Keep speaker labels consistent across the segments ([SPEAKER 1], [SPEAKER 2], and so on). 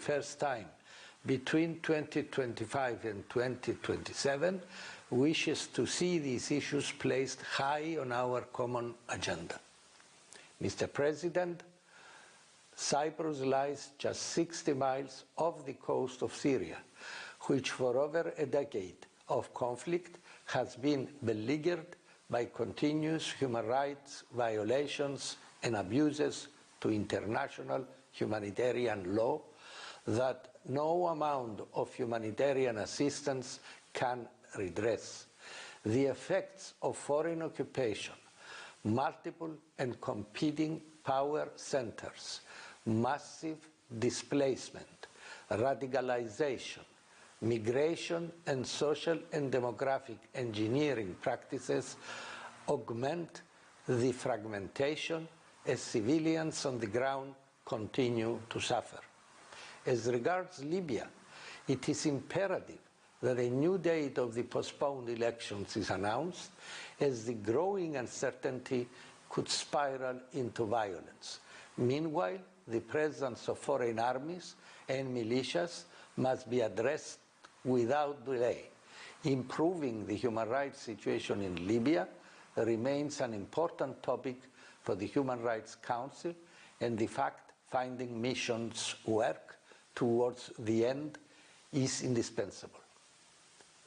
[SPEAKER 1] first time between 2025 and 2027, wishes to see these issues placed high on our common agenda. Mr. President, Cyprus lies just 60 miles off the coast of Syria, which for over a decade of conflict has been beleaguered by continuous human rights violations and abuses to international humanitarian law that no amount of humanitarian assistance can redress. The effects of foreign occupation, multiple and competing power centers, massive displacement, radicalization, migration and social and demographic engineering practices augment the fragmentation as civilians on the ground continue to suffer. As regards Libya, it is imperative that a new date of the postponed elections is announced, as the growing uncertainty could spiral into violence. Meanwhile, the presence of foreign armies and militias must be addressed without delay. Improving the human rights situation in Libya remains an important topic for the Human Rights Council, and the fact-finding mission's work towards the end is indispensable.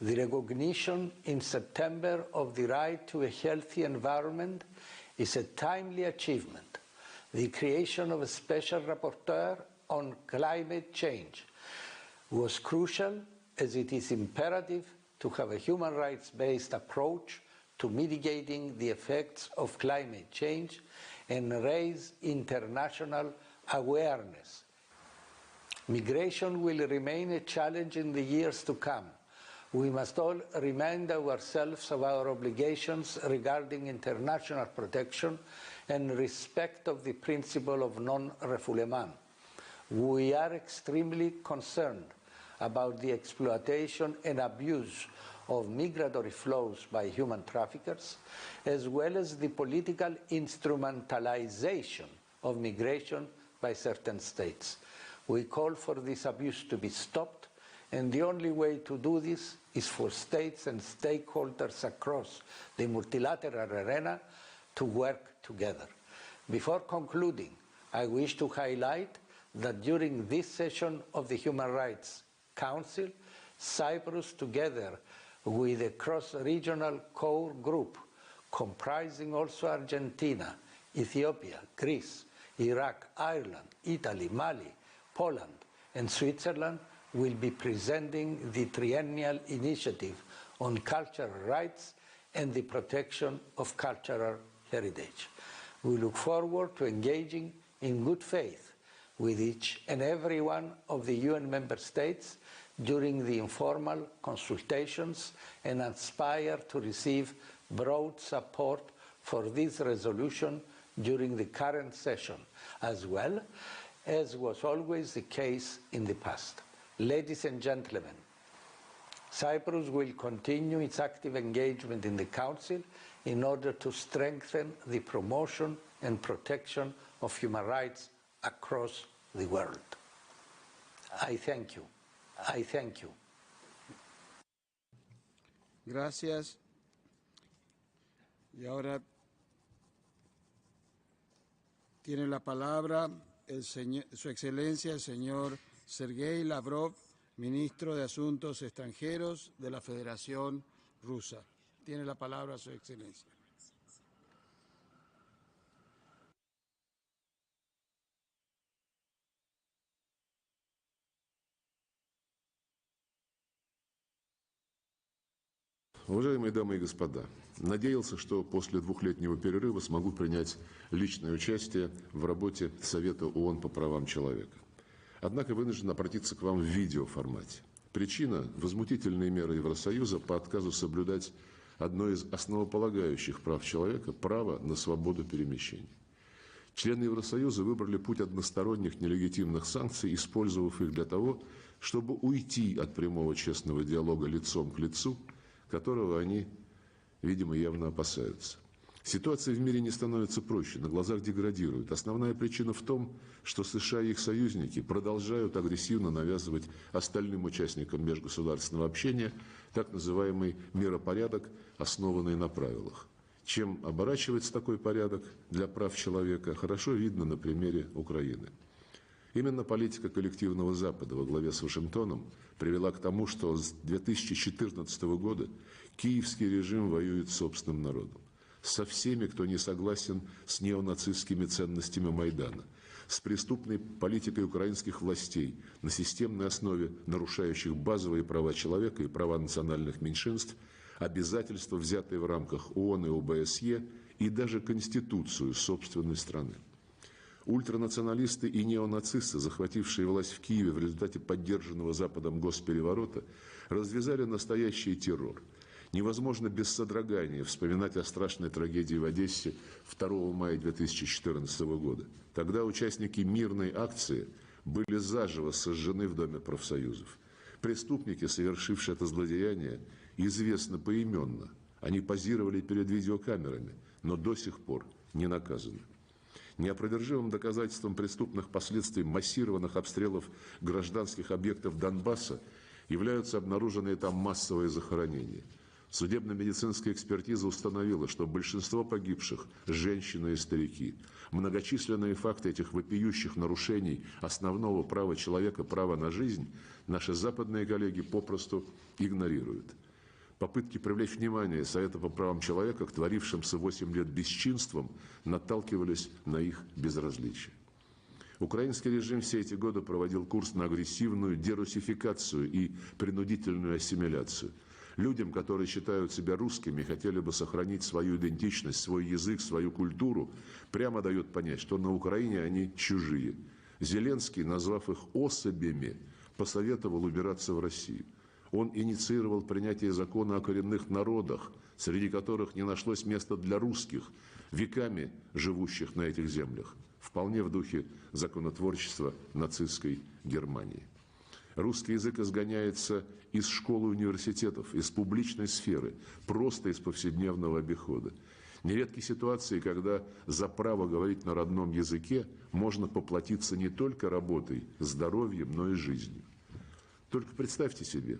[SPEAKER 1] The recognition in September of the right to a healthy environment is a timely achievement. The creation of a special rapporteur on climate change was crucial, as it is imperative to have a human rights-based approach to mitigating the effects of climate change and raise international awareness. Migration will remain a challenge in the years to come. We must all remind ourselves of our obligations regarding international protection and respect of the principle of non-refoulement. We are extremely concerned about the exploitation and abuse of migratory flows by human traffickers, as well as the political instrumentalization of migration by certain states. We call for this abuse to be stopped, and the only way to do this is for states and stakeholders across the multilateral arena to work together. Before concluding, I wish to highlight that during this session of the Human Rights Council, Cyprus, together with a cross-regional core group comprising also Argentina, Ethiopia, Greece, Iraq, Ireland, Italy, Mali, Poland, and Switzerland, will be presenting the triennial initiative on cultural rights and the protection of cultural heritage. We look forward to engaging in good faith with each and every one of the UN member states during the informal consultations and aspire to receive broad support for this resolution during the current session, as well as was always the case in the past. Ladies and gentlemen, Cyprus will continue its active engagement in the Council in order to strengthen the promotion and protection of human rights across the world. I thank you. I thank you.
[SPEAKER 2] Gracias. Y ahora tiene la palabra Su Excelencia el señor Sergei Lavrov, ministro de Asuntos Extranjeros de la Federación Rusa. Tiene la palabra Su Excelencia.
[SPEAKER 3] Уважаемые дамы и господа, надеялся, что после двухлетнего перерыва смогу принять личное участие в работе Совета ООН по правам человека. Однако вынужден обратиться к вам в видеоформате. Причина – возмутительные меры Евросоюза по отказу соблюдать одно из основополагающих прав человека – право на свободу перемещения. Члены Евросоюза выбрали путь односторонних нелегитимных санкций, использовав их для того, чтобы уйти от прямого честного диалога лицом к лицу, которого они, видимо, явно опасаются. Ситуация в мире не становится проще, на глазах деградирует. Основная причина в том, что США и их союзники продолжают агрессивно навязывать остальным участникам межгосударственного общения так называемый миропорядок, основанный на правилах. Чем оборачивается такой порядок для прав человека, хорошо видно на примере Украины. Именно политика коллективного Запада во главе с Вашингтоном привела к тому, что с 2014 года киевский режим воюет с собственным народом. Со всеми, кто не согласен с неонацистскими ценностями Майдана, с преступной политикой украинских властей на системной основе, нарушающих базовые права человека и права национальных меньшинств, обязательства, взятые в рамках ООН и ОБСЕ, и даже Конституцию собственной страны. Ультранационалисты и неонацисты, захватившие власть в Киеве в результате поддержанного Западом госпереворота, развязали настоящий террор. Невозможно без содрогания вспоминать о страшной трагедии в Одессе 2 мая 2014 года. Тогда участники мирной акции были заживо сожжены в Доме профсоюзов. Преступники, совершившие это злодеяние, известны поименно. Они позировали перед видеокамерами, но до сих пор не наказаны. Неопровержимым доказательством преступных последствий массированных обстрелов гражданских объектов Донбасса являются обнаруженные там массовые захоронения. Судебно-медицинская экспертиза установила, что большинство погибших – женщины и старики. Многочисленные факты этих вопиющих нарушений основного права человека, права на жизнь, наши западные коллеги попросту игнорируют. Попытки привлечь внимание Совета по правам человека к творившимся 8 лет бесчинствам наталкивались на их безразличие. Украинский режим все эти годы проводил курс на агрессивную дерусификацию и принудительную ассимиляцию. Людям, которые считают себя русскими и хотели бы сохранить свою идентичность, свой язык, свою культуру, прямо дает понять, что на Украине они чужие. Зеленский, назвав их особями, посоветовал убираться в Россию. Он инициировал принятие закона о коренных народах, среди которых не нашлось места для русских, веками живущих на этих землях, вполне в духе законотворчества нацистской Германии. Русский язык изгоняется из школ и университетов, из публичной сферы, просто из повседневного обихода. Нередки ситуации, когда за право говорить на родном языке можно поплатиться не только работой, здоровьем, но и жизнью. Только представьте себе,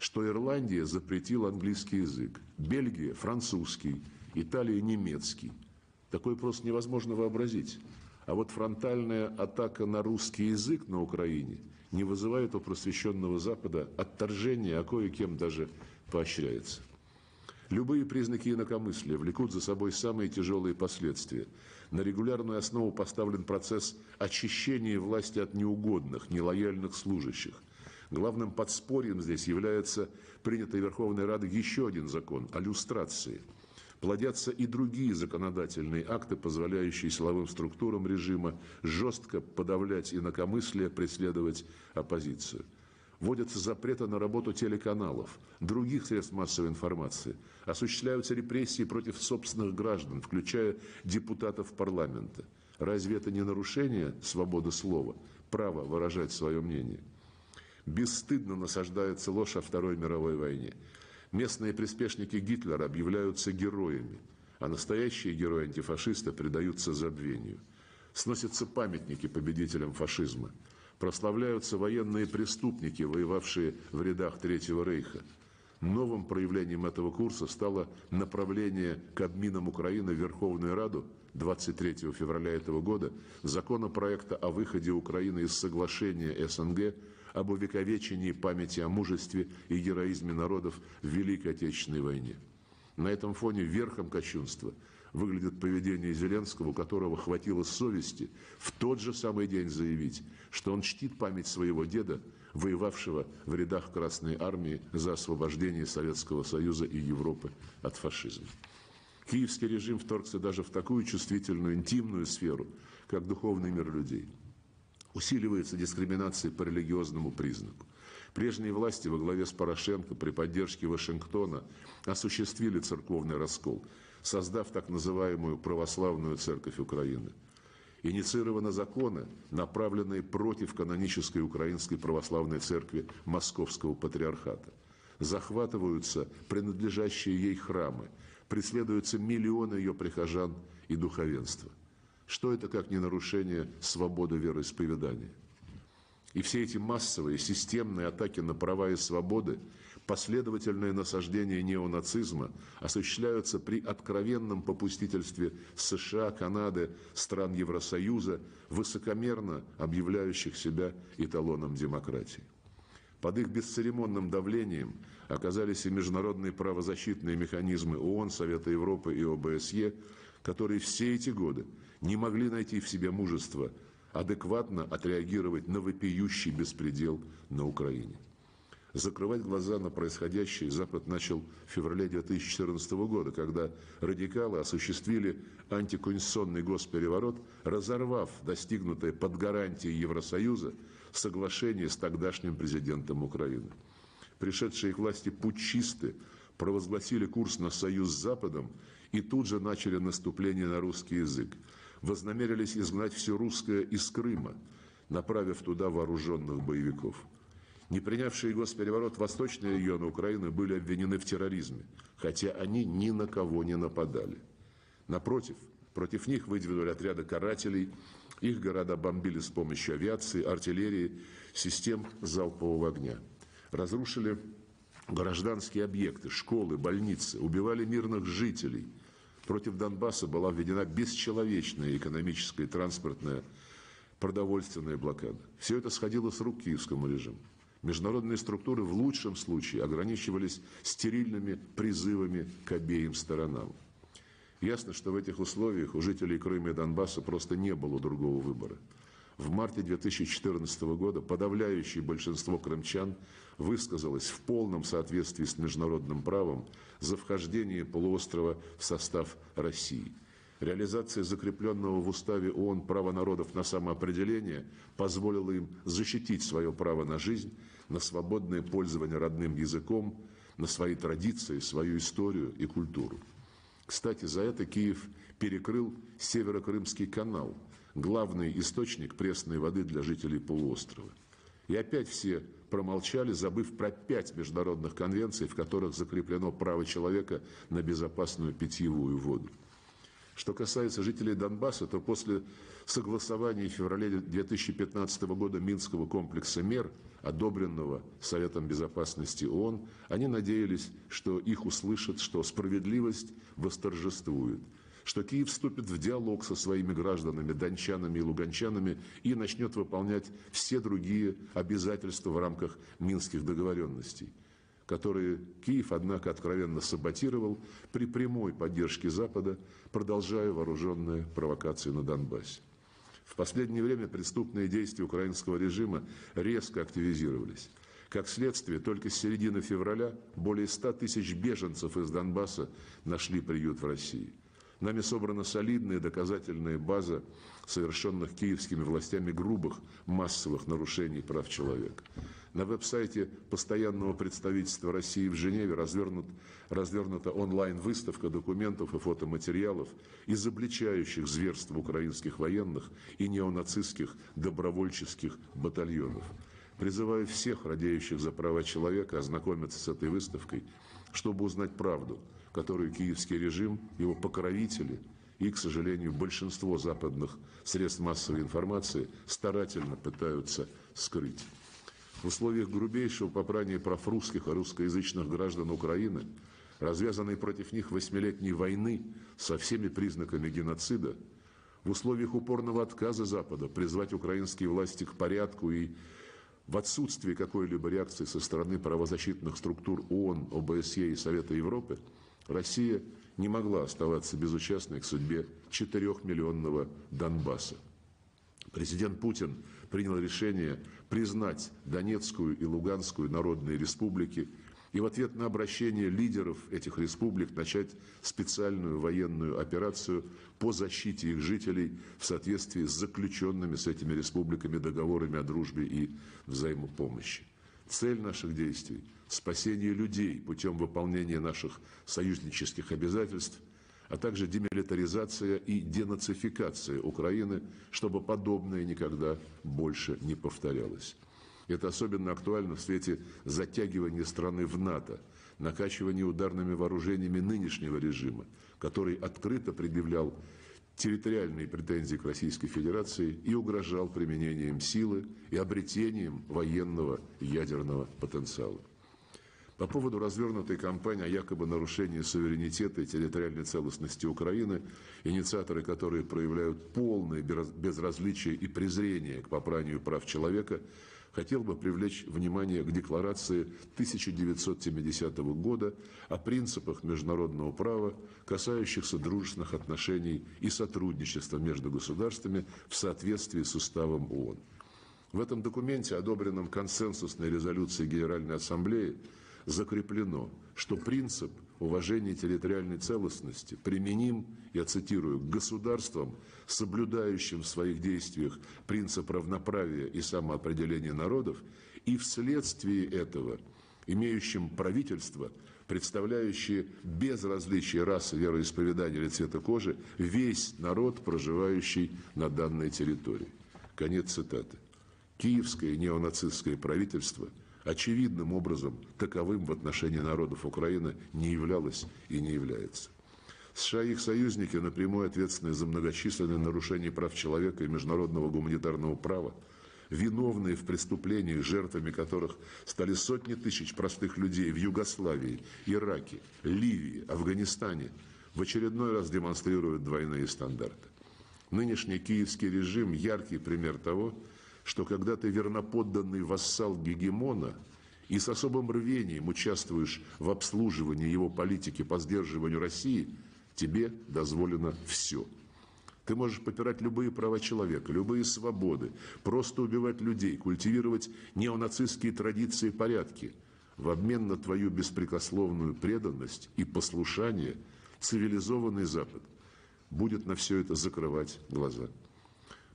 [SPEAKER 3] что Ирландия запретила английский язык, Бельгия – французский, Италия – немецкий. Такое просто невозможно вообразить. А вот фронтальная атака на русский язык на Украине не вызывает у просвещенного Запада отторжения, а кое-кем даже поощряется. Любые признаки инакомыслия влекут за собой самые тяжелые последствия. На регулярную основу поставлен процесс очищения власти от неугодных, нелояльных служащих. Главным подспорьем здесь является принятый Верховной Радой еще один закон о люстрации. Плодятся и другие законодательные акты, позволяющие силовым структурам режима жестко подавлять инакомыслие, преследовать оппозицию. Вводятся запреты на работу телеканалов, других средств массовой информации. Осуществляются репрессии против собственных граждан, включая депутатов парламента. Разве это не нарушение свободы слова, права выражать свое мнение? Бесстыдно насаждается ложь о Второй мировой войне. Местные приспешники Гитлера объявляются героями, а настоящие герои-антифашисты предаются забвению. Сносятся памятники победителям фашизма. Прославляются военные преступники, воевавшие в рядах Третьего рейха. Новым проявлением этого курса стало направление Кабмином Украины в Верховную Раду 23 февраля этого года законопроекта о выходе Украины из соглашения СНГ об увековечении памяти о мужестве и героизме народов в Великой Отечественной войне. На этом фоне верхом кощунства выглядит поведение Зеленского, у которого хватило совести в тот же самый день заявить, что он чтит память своего деда, воевавшего в рядах Красной Армии за освобождение Советского Союза и Европы от фашизма. Киевский режим вторгся даже в такую чувствительную, интимную сферу, как духовный мир людей. Усиливается дискриминация по религиозному признаку. Прежние власти во главе с Порошенко при поддержке Вашингтона осуществили церковный раскол, создав так называемую православную церковь Украины. Инициированы законы, направленные против канонической Украинской православной церкви Московского патриархата. Захватываются принадлежащие ей храмы, преследуются миллионы ее прихожан и духовенства. Что это как не нарушение свободы вероисповедания? И все эти массовые системные атаки на права и свободы, последовательное насаждение неонацизма осуществляются при откровенном попустительстве США, Канады, стран Евросоюза, высокомерно объявляющих себя эталоном демократии. Под их бесцеремонным давлением оказались и международные правозащитные механизмы ООН, Совета Европы и ОБСЕ, которые все эти годы не могли найти в себе мужества адекватно отреагировать на вопиющий беспредел на Украине. Закрывать глаза на происходящее Запад начал в феврале 2014 года, когда радикалы осуществили антиконституционный госпереворот, разорвав достигнутое под гарантией Евросоюза соглашение с тогдашним президентом Украины. Пришедшие к власти путчисты провозгласили курс на союз с Западом и тут же начали наступление на русский язык. Вознамерились изгнать все русское из Крыма, направив туда вооруженных боевиков. Не принявшие госпереворот восточные регионы Украины были обвинены в терроризме, хотя они ни на кого не нападали. Напротив, против них выдвинули отряды карателей, их города бомбили с помощью авиации, артиллерии, систем залпового огня. Разрушили гражданские объекты, школы, больницы, убивали мирных жителей. Против Донбасса была введена бесчеловечная экономическая, транспортная, продовольственная блокада. Все это сходило с рук киевскому режиму. Международные структуры в лучшем случае ограничивались стерильными призывами к обеим сторонам. Ясно, что в этих условиях у жителей Крыма и Донбасса просто не было другого выбора. В марте 2014 года подавляющее большинство крымчан высказалось в полном соответствии с международным правом за вхождение полуострова в состав России. Реализация закрепленного в уставе ООН права народов на самоопределение позволила им защитить свое право на жизнь, на свободное пользование родным языком, на свои традиции, свою историю и культуру. Кстати, за это Киев перекрыл Северокрымский канал, главный источник пресной воды для жителей полуострова. И опять все промолчали, забыв про 5 международных конвенций, в которых закреплено право человека на безопасную питьевую воду. Что касается жителей Донбасса, то после согласования в феврале 2015 года Минского комплекса мер, одобренного Советом Безопасности ООН, они надеялись, что их услышат, что справедливость восторжествует, что Киев вступит в диалог со своими гражданами, дончанами и луганчанами и начнет выполнять все другие обязательства в рамках Минских договоренностей, которые Киев, однако, откровенно саботировал при прямой поддержке Запада, продолжая вооруженные провокации на Донбассе. В последнее время преступные действия украинского режима резко активизировались. Как следствие, только с середины февраля более 100 тысяч беженцев из Донбасса нашли приют в России. Нами собрана солидная доказательная база совершенных киевскими властями грубых массовых нарушений прав человека. На веб-сайте постоянного представительства России в Женеве развернута онлайн-выставка документов и фотоматериалов, изобличающих зверства украинских военных и неонацистских добровольческих батальонов. Призываю всех, радеющих за права человека, ознакомиться с этой выставкой, чтобы узнать правду, которую киевский режим, его покровители и, к сожалению, большинство западных средств массовой информации старательно пытаются скрыть. В условиях грубейшего попрания прав русских и русскоязычных граждан Украины, развязанной против них 8-летней войны со всеми признаками геноцида, в условиях упорного отказа Запада призвать украинские власти к порядку и в отсутствии какой-либо реакции со стороны правозащитных структур ООН, ОБСЕ и Совета Европы, Россия не могла оставаться безучастной к судьбе 4-миллионного Донбасса. Президент Путин принял решение признать Донецкую и Луганскую народные республики и в ответ на обращение лидеров этих республик начать специальную военную операцию по защите их жителей в соответствии с заключенными с этими республиками договорами о дружбе и взаимопомощи. Цель наших действий – спасение людей путем выполнения наших союзнических обязательств, а также демилитаризация и денацификация Украины, чтобы подобное никогда больше не повторялось. Это особенно актуально в свете затягивания страны в НАТО, накачивание ударными вооружениями нынешнего режима, который открыто предъявлял территориальные претензии к Российской Федерации и угрожал применением силы и обретением военного ядерного потенциала. По поводу развернутой кампании о якобы нарушении суверенитета и территориальной целостности Украины, инициаторы которой проявляют полное безразличие и презрение к попранию прав человека, хотел бы привлечь внимание к декларации 1970 года о принципах международного права, касающихся дружественных отношений и сотрудничества между государствами в соответствии с Уставом ООН. В этом документе, одобренном консенсусной резолюцией Генеральной Ассамблеи, закреплено, что принцип уважения территориальной целостности применим, я цитирую, к государствам, соблюдающим в своих действиях принцип равноправия и самоопределения народов, и вследствие этого имеющим правительство, представляющее без различия расы, вероисповедания или цвета кожи весь народ, проживающий на данной территории. Конец цитаты. Киевское неонацистское правительство очевидным образом таковым в отношении народов Украины не являлось и не является. США и их союзники, напрямую ответственные за многочисленные нарушения прав человека и международного гуманитарного права, виновные в преступлениях, жертвами которых стали сотни тысяч простых людей в Югославии, Ираке, Ливии, Афганистане, в очередной раз демонстрируют двойные стандарты. Нынешний киевский режим – яркий пример того, что когда ты верноподданный вассал гегемона и с особым рвением участвуешь в обслуживании его политики по сдерживанию России, тебе дозволено все. Ты можешь попирать любые права человека, любые свободы, просто убивать людей, культивировать неонацистские традиции и порядки. В обмен на твою беспрекословную преданность и послушание цивилизованный Запад будет на все это закрывать глаза.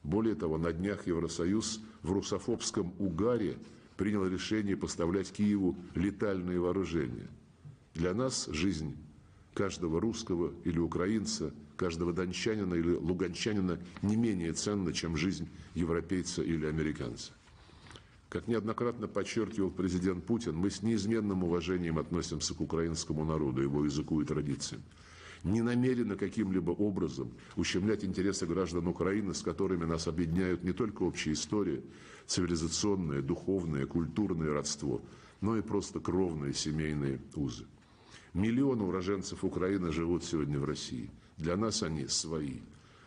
[SPEAKER 3] Более того, на днях Евросоюз в русофобском угаре принял решение поставлять Киеву летальные вооружения. Для нас жизнь каждого русского или украинца, каждого дончанина или луганчанина не менее ценна, чем жизнь европейца или американца. Как неоднократно подчеркивал президент Путин, мы с неизменным уважением относимся к украинскому народу, его языку и традициям. Не намерены каким-либо образом ущемлять интересы граждан Украины, с которыми нас объединяют не только общая история, цивилизационное, духовное, культурное родство, но и просто кровные семейные узы. Миллионы уроженцев Украины живут сегодня в России. Для нас они свои.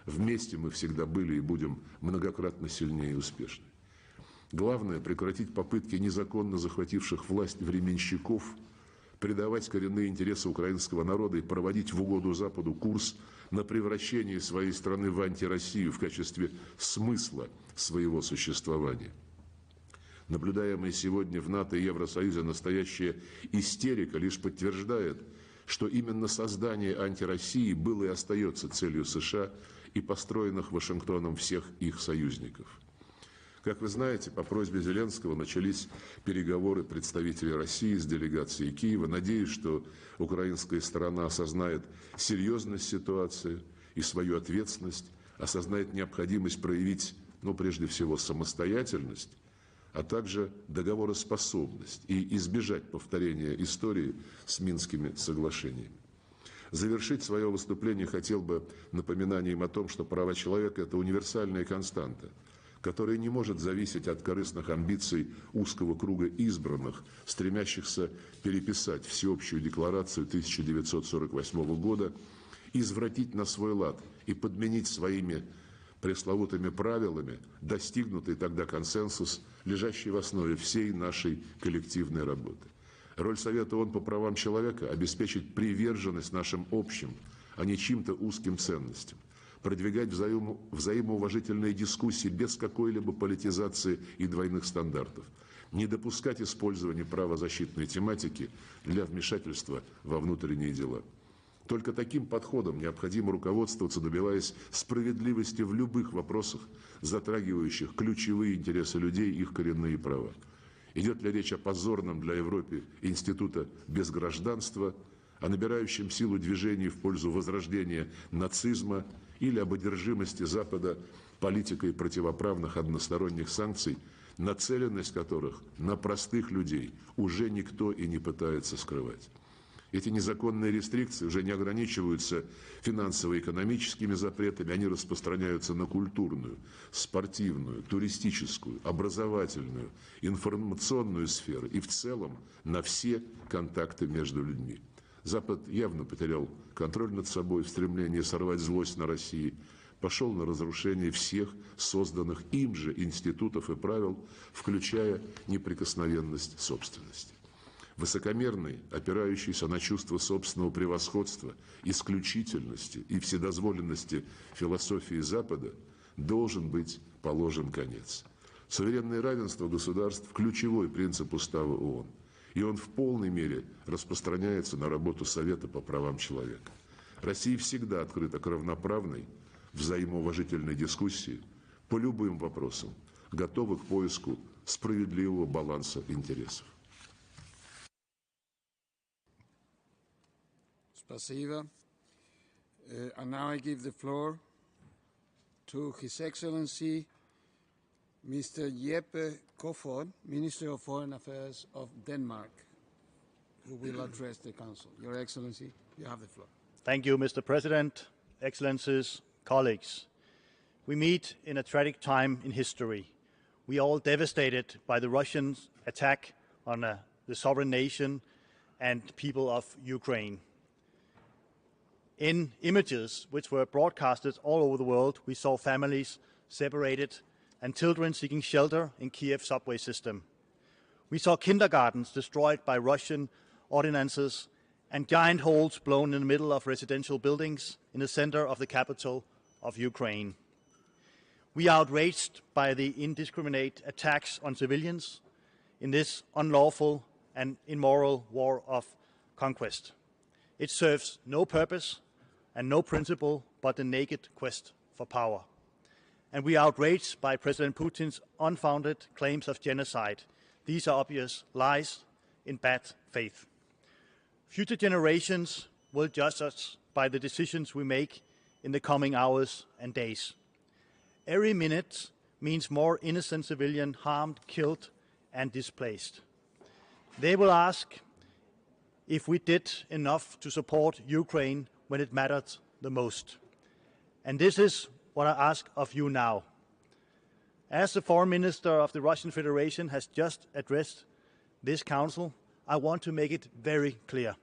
[SPEAKER 3] Вместе мы всегда были и будем многократно сильнее и успешнее. Главное – прекратить попытки незаконно захвативших власть временщиков предавать коренные интересы украинского народа и проводить в угоду Западу курс на превращение своей страны в антироссию в качестве смысла своего существования. Наблюдаемая сегодня в НАТО и Евросоюзе настоящая истерика лишь подтверждает, что именно создание антироссии было и остается целью США и построенных Вашингтоном всех их союзников. Как вы знаете, по просьбе Зеленского начались переговоры представителей России с делегацией Киева. Надеюсь, что украинская сторона осознает серьезность ситуации и свою ответственность, осознает необходимость проявить, прежде всего, самостоятельность, а также договороспособность и избежать повторения истории с Минскими соглашениями. Завершить свое выступление хотел бы напоминанием о том, что права человека – это универсальная константа, которая не может зависеть от корыстных амбиций узкого круга избранных, стремящихся переписать Всеобщую декларацию 1948 года, извратить на свой лад и подменить своими пресловутыми правилами достигнутый тогда консенсус, лежащий в основе всей нашей коллективной работы. Роль Совета ООН по правам человека – обеспечить приверженность нашим общим, а не чьим-то узким ценностям, продвигать взаимоуважительные дискуссии без какой-либо политизации и двойных стандартов, не допускать использования правозащитной тематики для вмешательства во внутренние дела. Только таким подходом необходимо руководствоваться, добиваясь справедливости в любых вопросах, затрагивающих ключевые интересы людей и их коренные права. Идет ли речь о позорном для Европы института безгражданства, о набирающем силу движении в пользу возрождения нацизма или об одержимости Запада политикой противоправных односторонних санкций, нацеленность которых на простых людей уже никто и не пытается скрывать. Эти незаконные рестрикции уже не ограничиваются финансово-экономическими запретами, они распространяются на культурную, спортивную, туристическую, образовательную, информационную сферы и в целом на все контакты между людьми. Запад явно потерял контроль над собой в стремлении сорвать злость на России, пошел на разрушение всех созданных им же институтов и правил, включая неприкосновенность собственности. Высокомерный, опирающийся на чувство собственного превосходства, исключительности и вседозволенности философии Запада должен быть положен конец. Суверенное равенство государств – ключевой принцип Устава ООН, и он в полной мере распространяется на работу Совета по правам человека. Россия всегда открыта к равноправной, взаимоуважительной дискуссии по любым вопросам, готова к поиску справедливого баланса интересов.
[SPEAKER 2] Spasiba. And now I give the floor to His Excellency Mr. Jeppe Kofod, Minister of Foreign Affairs of Denmark, who will address the Council. Your Excellency, you have the floor.
[SPEAKER 4] Thank you, Mr. President, Excellencies, colleagues. We meet in a tragic time in history. We are all devastated by the Russian attack on the sovereign nation and people of Ukraine. In images which were broadcasted all over the world, we saw families separated and children seeking shelter in Kiev's subway system. We saw kindergartens destroyed by Russian ordinances and giant holes blown in the middle of residential buildings in the center of the capital of Ukraine. We are outraged by the indiscriminate attacks on civilians in this unlawful and immoral war of conquest. It serves no purpose and no principle but the naked quest for power. And we are outraged by President Putin's unfounded claims of genocide. These are obvious lies in bad faith. Future generations will judge us by the decisions we make in the coming hours and days. Every minute means more innocent civilians harmed, killed, and displaced. They will ask if we did enough to support Ukraine when it mattered the most. And this is what I ask of you now. As the Foreign Minister of the Russian Federation has just addressed this Council, I want to make it very clear.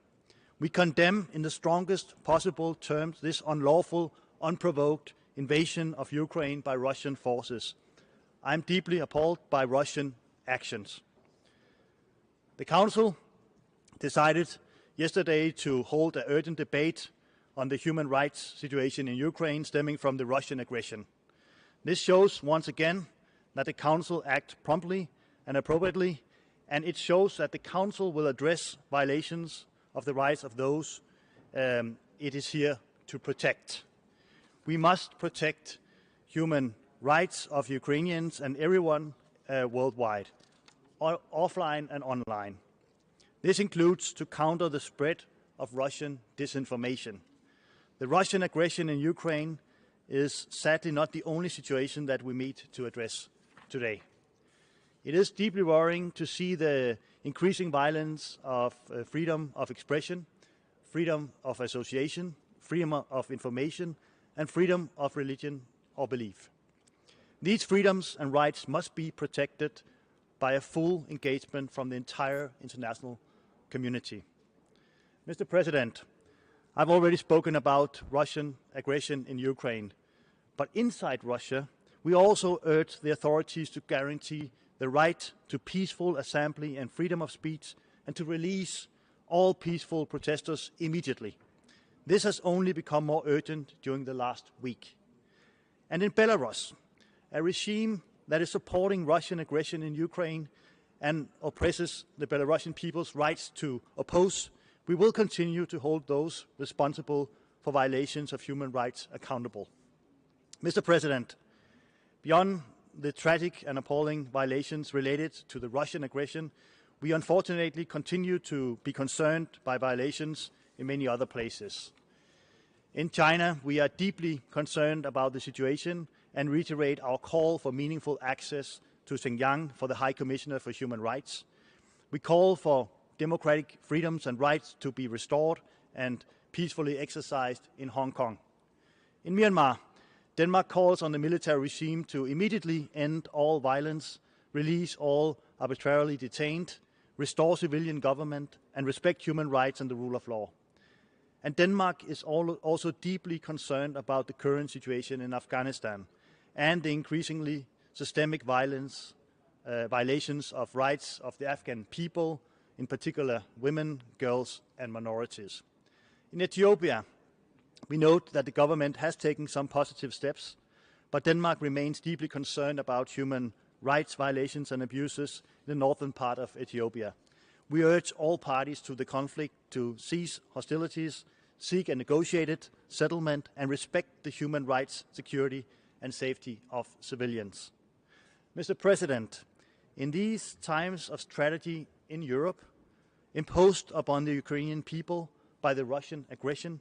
[SPEAKER 4] We condemn in the strongest possible terms this unlawful, unprovoked invasion of Ukraine by Russian forces. I am deeply appalled by Russian actions. The Council decided yesterday to hold an urgent debate on the human rights situation in Ukraine stemming from the Russian aggression. This shows once again that the Council acts promptly and appropriately, and it shows that the Council will address violations of the rights of those it is here to protect. We must protect human rights of Ukrainians and everyone worldwide, offline and online. This includes to counter the spread of Russian disinformation. The Russian aggression in Ukraine is sadly not the only situation that we meet to address today. It is deeply worrying to see the increasing violence of freedom of expression, freedom of association, freedom of information, and freedom of religion or belief. These freedoms and rights must be protected by a full engagement from the entire international community. Mr. President, I've already spoken about Russian aggression in Ukraine, but inside Russia, we also urge the authorities to guarantee the right to peaceful assembly and freedom of speech and to release all peaceful protesters immediately. This has only become more urgent during the last week. And in Belarus, a regime that is supporting Russian aggression in Ukraine and oppresses the Belarusian people's rights to oppose, we will continue to hold those responsible for violations of human rights accountable. Mr. President, beyond the tragic and appalling violations related to the Russian aggression, we unfortunately continue to be concerned by violations in many other places. In China, we are deeply concerned about the situation and reiterate our call for meaningful access to Xinjiang for the High Commissioner for Human Rights. We call for democratic freedoms and rights to be restored and peacefully exercised in Hong Kong. In Myanmar, Denmark calls on the military regime to immediately end all violence, release all arbitrarily detained, restore civilian government, and respect human rights and the rule of law. And Denmark is also deeply concerned about the current situation in Afghanistan and the increasingly systemic violations of rights of the Afghan people, in particular women, girls, and minorities. In Ethiopia, we note that the government has taken some positive steps, but Denmark remains deeply concerned about human rights violations and abuses in the northern part of Ethiopia. We urge all parties to the conflict to cease hostilities, seek a negotiated settlement, and respect the human rights, security, and safety of civilians. Mr. President, in these times of tragedy in Europe, imposed upon the Ukrainian people by the Russian aggression,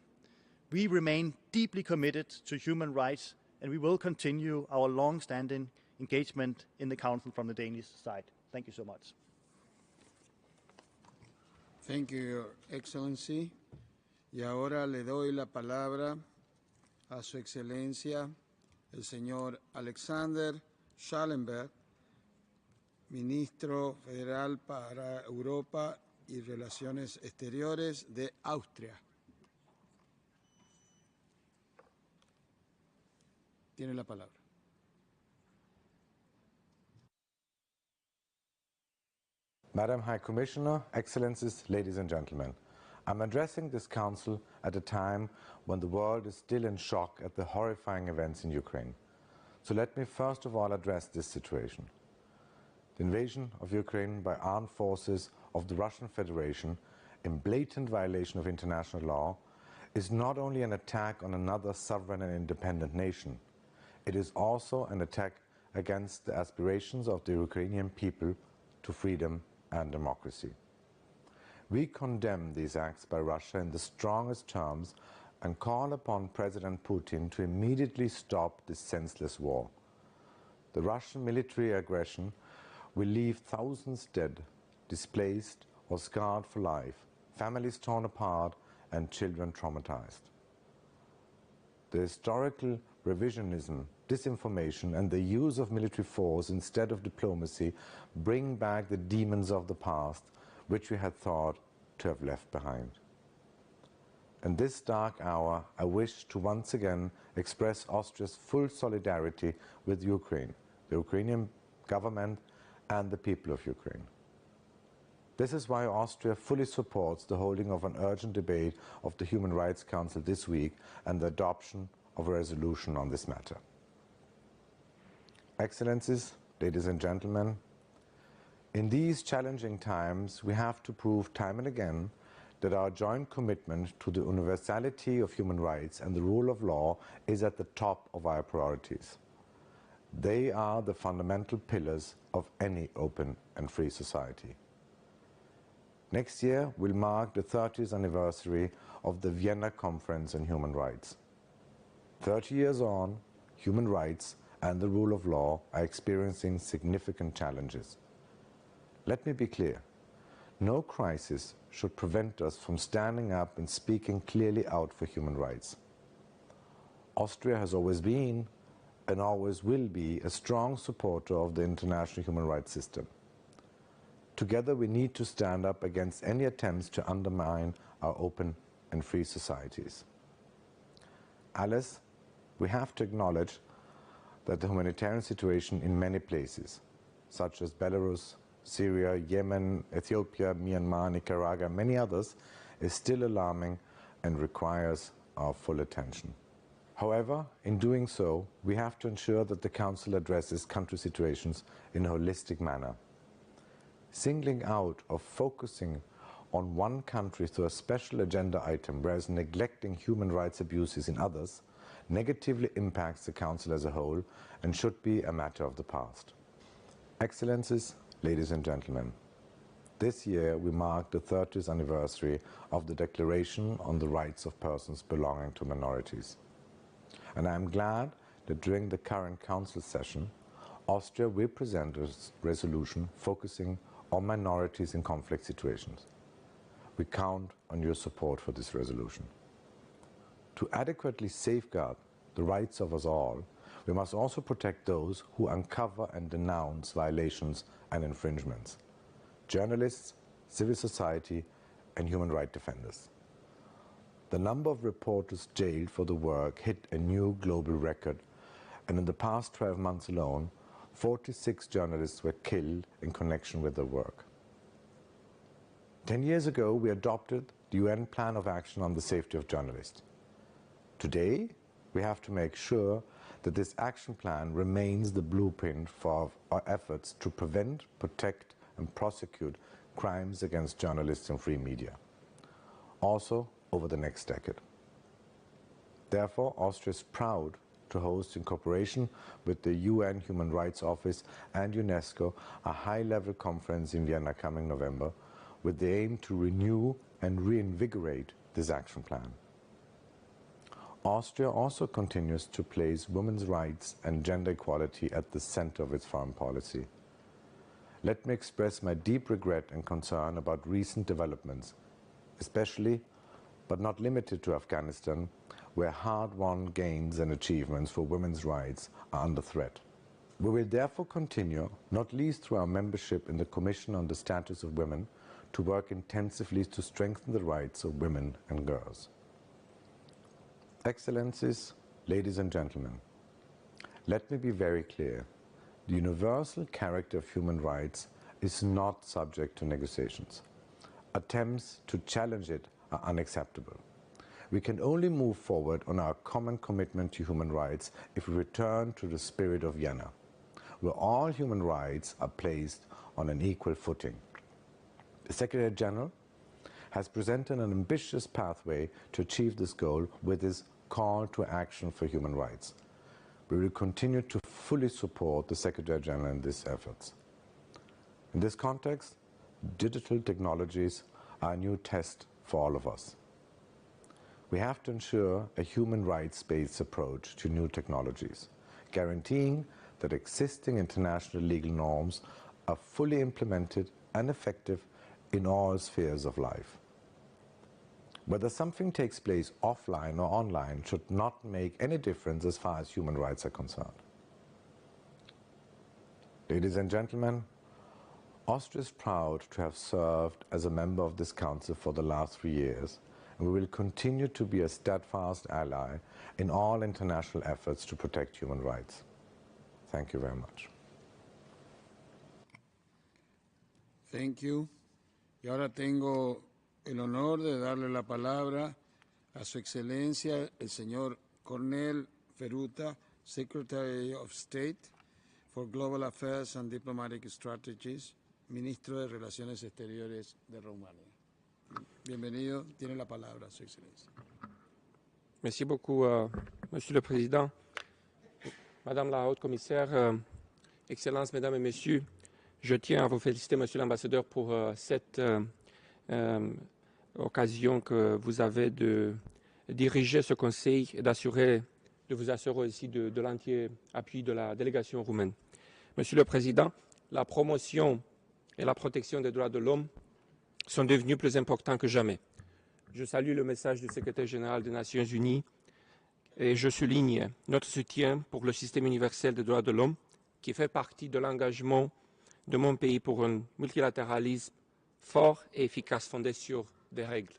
[SPEAKER 4] we remain deeply committed to human rights, and we will continue our long-standing engagement in the Council from the Danish side. Thank you so much.
[SPEAKER 2] Thank you, Your Excellency. Y ahora le doy la palabra a Su Excelencia, el señor Alexander Schallenberg, Ministro Federal para Europa y Relaciones Exteriores de Austria. Tiene la palabra.
[SPEAKER 5] Madam High Commissioner, Excellencies, ladies and gentlemen, I'm addressing this Council at a time when the world is still in shock at the horrifying events in Ukraine. So let me first of all address this situation. The invasion of Ukraine by armed forces of the Russian Federation, in blatant violation of international law, is not only an attack on another sovereign and independent nation, it is also an attack against the aspirations of the Ukrainian people to freedom and democracy. We condemn these acts by Russia in the strongest terms and call upon President Putin to immediately stop this senseless war. The Russian military aggression will leave thousands dead, displaced or scarred for life, families torn apart and children traumatized. The historical revisionism, disinformation and the use of military force instead of diplomacy bring back the demons of the past, which we had thought to have left behind. In this dark hour, I wish to once again express Austria's full solidarity with Ukraine, the Ukrainian government and the people of Ukraine. This is why Austria fully supports the holding of an urgent debate of the Human Rights Council this week and the adoption of a resolution on this matter. Excellencies, ladies and gentlemen, in these challenging times, we have to prove time and again that our joint commitment to the universality of human rights and the rule of law is at the top of our priorities. They are the fundamental pillars of any open and free society. Next year will mark the 30th anniversary of the Vienna Conference on Human Rights. 30 years on, human rights and the rule of law are experiencing significant challenges. Let me be clear, no crisis should prevent us from standing up and speaking clearly out for human rights. Austria has always been and always will be a strong supporter of the international human rights system. Together we need to stand up against any attempts to undermine our open and free societies. Alice, we have to acknowledge that the humanitarian situation in many places, such as Belarus, Syria, Yemen, Ethiopia, Myanmar, Nicaragua, and many others, is still alarming and requires our full attention. However, in doing so, we have to ensure that the Council addresses country situations in a holistic manner. Singling out or focusing on one country through a special agenda item, whereas neglecting human rights abuses in others, negatively impacts the Council as a whole and should be a matter of the past. Excellencies, ladies and gentlemen, this year we mark the 30th anniversary of the Declaration on the Rights of Persons Belonging to Minorities. And I am glad that during the current Council session, Austria will present a resolution focusing on minorities in conflict situations. we count on your support for this resolution. To adequately safeguard the rights of us all, we must also protect those who uncover and denounce violations and infringements: journalists, civil society, and human rights defenders. The number of reporters jailed for the work hit a new global record, and in the past 12 months alone, 46 journalists were killed in connection with their work. 10 years ago, we adopted the UN Plan of Action on the Safety of Journalists. Today, we have to make sure that this action plan remains the blueprint for our efforts to prevent, protect, and prosecute crimes against journalists and free media, also over the next decade. Therefore, Austria is proud to host, in cooperation with the UN Human Rights Office and UNESCO, a high-level conference in Vienna coming November, with the aim to renew and reinvigorate this action plan. Austria also continues to place women's rights and gender equality at the center of its foreign policy. Let me express my deep regret and concern about recent developments, especially, but not limited to, Afghanistan, where hard-won gains and achievements for women's rights are under threat. We will therefore continue, not least through our membership in the Commission on the Status of Women, to work intensively to strengthen the rights of women and girls. Excellencies, ladies and gentlemen, let me be very clear. The universal character of human rights is not subject to negotiations. Attempts to challenge it are unacceptable. We can only move forward on our common commitment to human rights if we return to the spirit of Vienna, where all human rights are placed on an equal footing. The Secretary General has presented an ambitious pathway to achieve this goal with his call to action for human rights. We will continue to fully support the Secretary General in these efforts. In this context, digital technologies are a new test for all of us. We have to ensure a human rights-based approach to new technologies, guaranteeing that existing international legal norms are fully implemented and effective in all spheres of life. Whether something takes place offline or online should not make any difference as far as human rights are concerned. Ladies and gentlemen, Austria is proud to have served as a member of this Council for the last 3 years, and we will continue to be a steadfast ally in all international efforts to protect human rights. Thank you very much.
[SPEAKER 2] Thank you. Y ahora tengo el honor de darle la palabra a Su Excelencia, el señor Cornel Feruta, Secretary of State for Global Affairs and Diplomatic Strategies, Ministro de Relaciones Exteriores de Rumania. Bienvenido, tiene la palabra, Su Excelencia.
[SPEAKER 6] Merci beaucoup, Monsieur le Président. Madame la Haute Commissaire, Excellences, Mesdames et Messieurs, je tiens à vous féliciter, Monsieur l'Ambassadeur, pour cette occasion que vous avez de diriger ce Conseil et de vous assurer aussi de l'entier appui de la délégation roumaine. Monsieur le Président, la promotion et la protection des droits de l'homme sont devenus plus importants que jamais. Je salue le message du secrétaire général des Nations Unies et je souligne notre soutien pour le système universel des droits de l'homme qui fait partie de l'engagement de mon pays pour un multilatéralisme fort et efficace fondé sur des règles.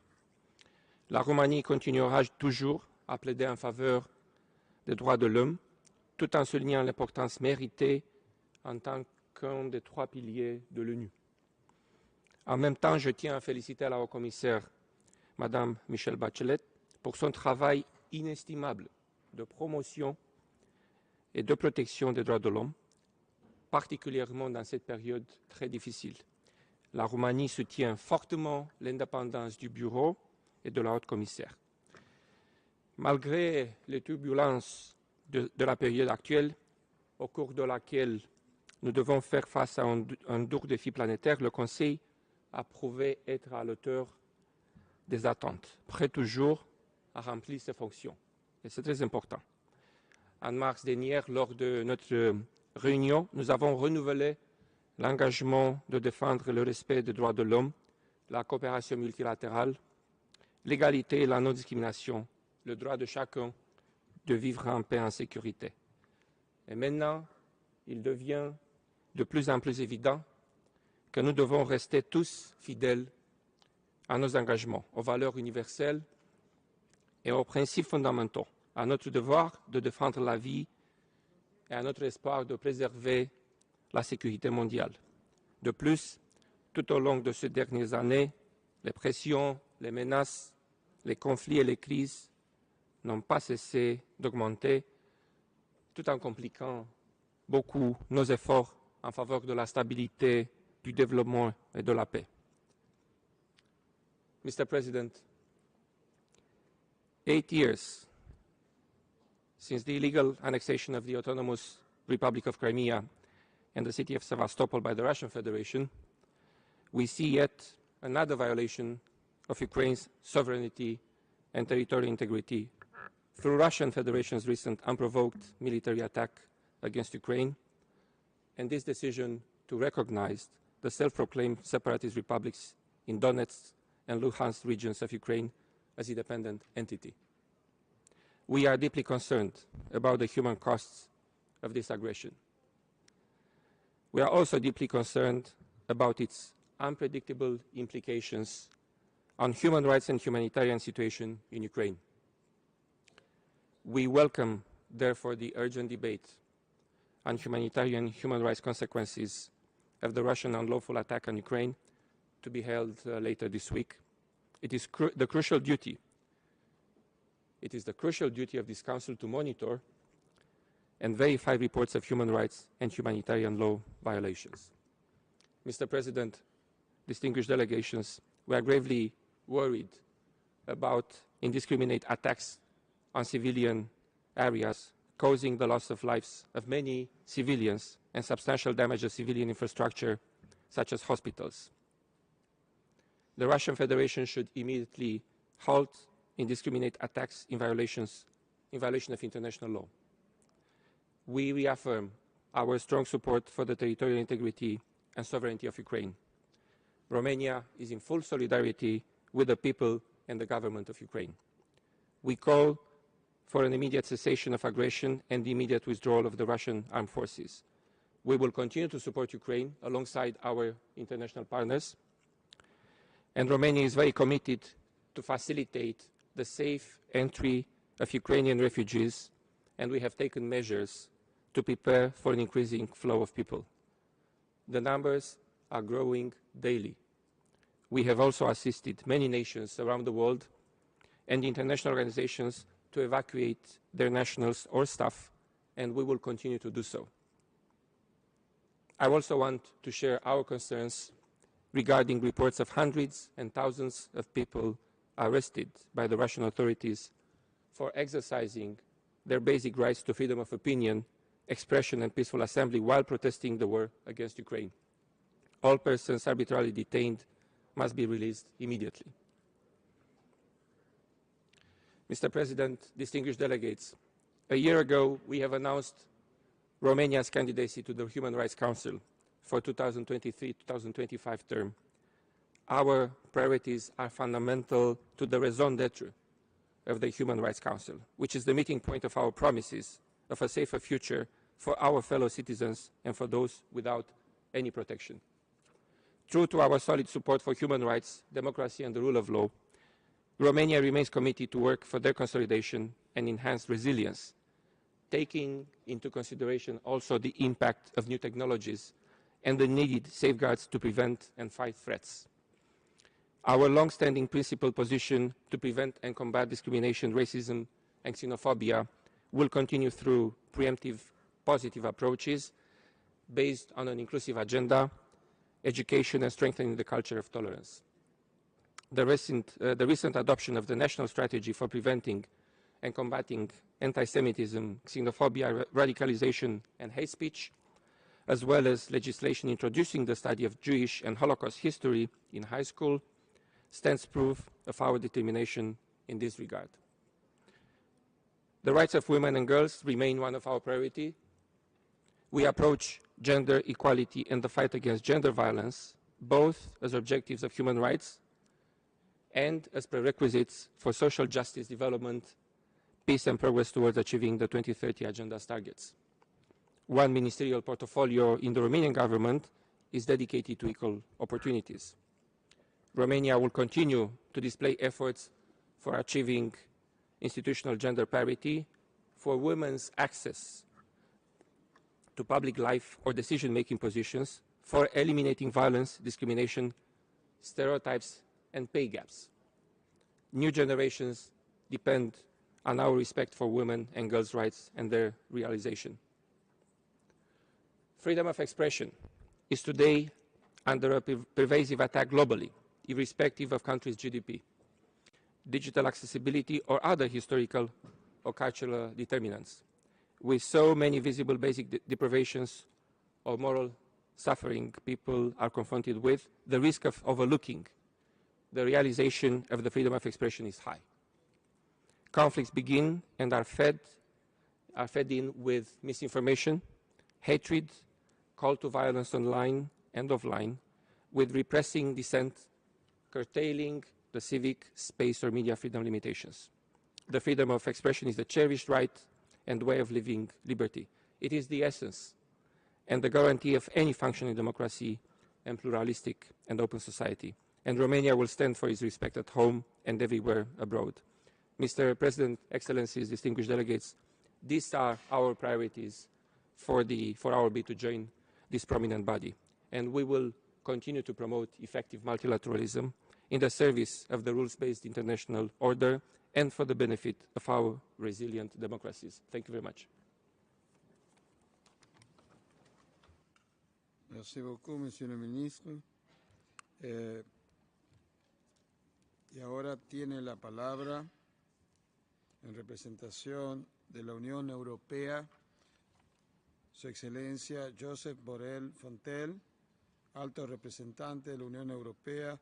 [SPEAKER 6] La Roumanie continuera toujours à plaider en faveur des droits de l'homme tout en soulignant l'importance méritée en tant qu'un des 3 piliers de l'ONU. En même temps, je tiens à féliciter la haut-commissaire, Madame Michelle Bachelet, pour son travail inestimable de promotion et de protection des droits de l'homme, particulièrement dans cette période très difficile. La Roumanie soutient fortement l'indépendance du Bureau et de la haute-commissaire. Malgré les turbulences de la période actuelle, au cours de laquelle nous devons faire face à un dur défi planétaire, le Conseil a prouvé être à l'auteur des attentes, prêt toujours à remplir ses fonctions. Et c'est très important. En mars dernier, lors de notre réunion, nous avons renouvelé l'engagement de défendre le respect des droits de l'homme la coopération multilatérale, l'égalité et la non-discrimination, le droit de chacun de vivre en paix et en sécurité. Et maintenant, il devient de plus en plus évident que nous devons rester tous fidèles à nos engagements, aux valeurs universelles et aux principes fondamentaux, à notre devoir de défendre la vie et à notre espoir de préserver la sécurité mondiale. De plus, tout au long de ces dernières années, les pressions, les menaces, les conflits et les crises n'ont pas cessé d'augmenter, tout en compliquant beaucoup nos efforts en faveur de la stabilité, du développement et de la paix. Mr. President, 8 years since the illegal annexation of the autonomous Republic of Crimea and the city of Sevastopol by the Russian Federation, we see yet another violation of Ukraine's sovereignty and territorial integrity through Russian Federation's recent unprovoked military attack against Ukraine, and this decision to recognize the self-proclaimed separatist republics in Donetsk and Luhansk regions of Ukraine as independent entity. We are deeply concerned about the human costs of this aggression. We are also deeply concerned about its unpredictable implications on human rights and humanitarian situation in Ukraine. We welcome, therefore, the urgent debate on humanitarian and human rights consequences of the Russian unlawful attack on Ukraine to be held later this week. It is the crucial duty of this Council to monitor and verify reports of human rights and humanitarian law violations. Mr. President, distinguished delegations, we are gravely worried about indiscriminate attacks on civilian areas, causing the loss of lives of many civilians and substantial damage to civilian infrastructure, such as hospitals. The Russian Federation should immediately halt indiscriminate attacks in violation of international law. We reaffirm our strong support for the territorial integrity and sovereignty of Ukraine. Romania is in full solidarity with the people and the government of Ukraine. We call for an immediate cessation of aggression and the immediate withdrawal of the Russian armed forces. We will continue to support Ukraine alongside our international partners, and Romania is very committed to facilitate the safe entry of Ukrainian refugees, and we have taken measures to prepare for an increasing flow of people. The numbers are growing daily. We have also assisted many nations around the world and international organizations to evacuate their nationals or staff, and we will continue to do so. I also want to share our concerns regarding reports of hundreds and thousands of people arrested by the Russian authorities for exercising their basic rights to freedom of opinion, expression and peaceful assembly while protesting the war against Ukraine. All persons arbitrarily detained must be released immediately. Mr. President, distinguished delegates, a year ago we have announced Romania's candidacy to the Human Rights Council for 2023-2025 term. Our priorities are fundamental to the raison d'etre of the Human Rights Council, which is the meeting point of our promises of a safer future for our fellow citizens and for those without any protection. True to our solid support for human rights, democracy and the rule of law, Romania remains committed to work for their consolidation and enhanced resilience, taking into consideration also the impact of new technologies and the needed safeguards to prevent and fight threats. Our long-standing principled position to prevent and combat discrimination, racism and xenophobia will continue through preemptive positive approaches based on an inclusive agenda, education and strengthening the culture of tolerance. The recent adoption of the National Strategy for Preventing and Combating Anti-Semitism, Xenophobia, Radicalization and Hate Speech, as well as legislation introducing the study of Jewish and Holocaust history in high school, stands proof of our determination in this regard. The rights of women and girls remain one of our priorities. We approach gender equality and the fight against gender violence both as objectives of human rights and as prerequisites for social justice development, peace and progress towards achieving the 2030 Agenda's targets. One ministerial portfolio in the Romanian government is dedicated to equal opportunities. Romania will continue to display efforts for achieving institutional gender parity, for women's access to public life or decision-making positions, for eliminating violence, discrimination, stereotypes, and pay gaps. New generations depend on our respect for women and girls' rights and their realization. Freedom of expression is today under a pervasive attack globally, irrespective of countries' GDP, digital accessibility, or other historical or cultural determinants. With so many visible basic deprivations or moral suffering people are confronted with, the risk of overlooking the realization of the freedom of expression is high. Conflicts begin and are fed in with misinformation, hatred, call to violence online and offline, with repressing dissent, curtailing the civic space or media freedom limitations. The freedom of expression is a cherished right and way of living liberty. It is the essence and the guarantee of any functioning democracy and pluralistic and open society. And Romania will stand for its respect at home and everywhere abroad. Mr. President, Excellencies, distinguished delegates, these are our priorities for our bid to join this prominent body. And we will continue to promote effective multilateralism in the service of the rules-based international order and for the benefit of our resilient democracies. Thank you very much.
[SPEAKER 2] Merci beaucoup, Monsieur le Ministre. Y ahora tiene la palabra, en representación de la Unión Europea, Su Excelencia Josep Borrell Fontel, Alto Representante de la Unión Europea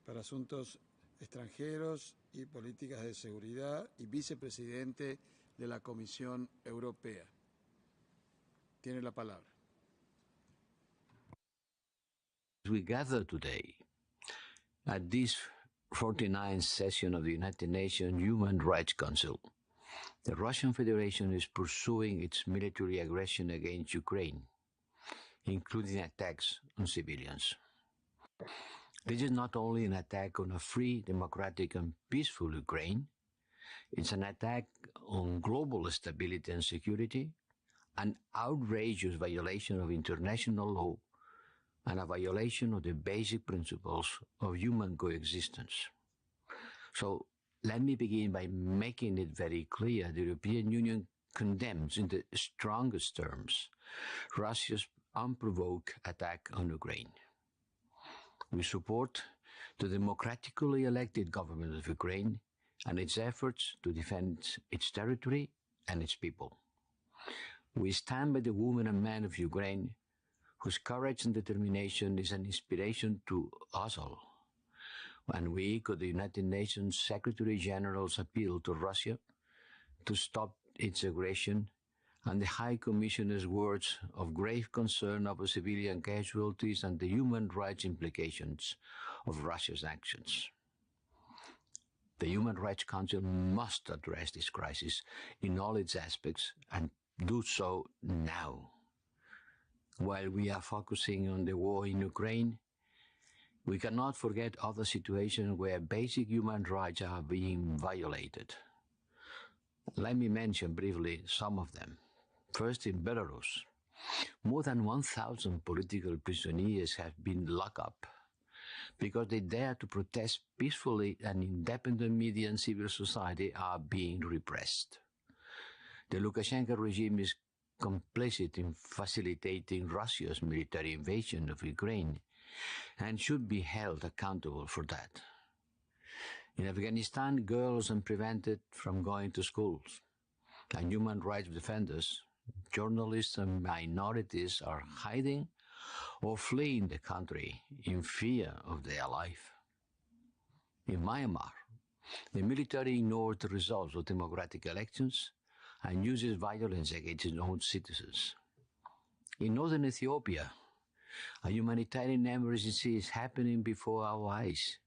[SPEAKER 2] para Asuntos Extranjeros y Políticas de Seguridad y Vicepresidente de la Comisión Europea. Tiene la palabra.
[SPEAKER 7] We gather today at this 49th session of the United Nations Human Rights Council. The Russian Federation is pursuing its military aggression against Ukraine, including attacks on civilians. This is not only an attack on a free, democratic, and peaceful Ukraine, it's an attack on global stability and security, an outrageous violation of international law, and a violation of the basic principles of human coexistence. So let me begin by making it very clear the European Union condemns in the strongest terms Russia's unprovoked attack on Ukraine. We support the democratically elected government of Ukraine and its efforts to defend its territory and its people. We stand by the women and men of Ukraine whose courage and determination is an inspiration to us all. And we echo the United Nations Secretary General's appeal to Russia to stop its aggression and the High Commissioner's words of grave concern over civilian casualties and the human rights implications of Russia's actions. The Human Rights Council must address this crisis in all its aspects and do so now. While we are focusing on the war in Ukraine, we cannot forget other situations where basic human rights are being violated. Let me mention briefly some of them. First, in Belarus, more than 1,000 political prisoners have been locked up because they dare to protest peacefully, and independent media and civil society are being repressed. The Lukashenko regime is complicit in facilitating Russia's military invasion of Ukraine and should be held accountable for that. In Afghanistan, girls are prevented from going to schools, and human rights defenders, journalists and minorities are hiding or fleeing the country in fear of their life. In Myanmar, the military ignored the results of democratic elections and uses violence against its own citizens. In northern Ethiopia, A humanitarian emergency is happening before our eyes,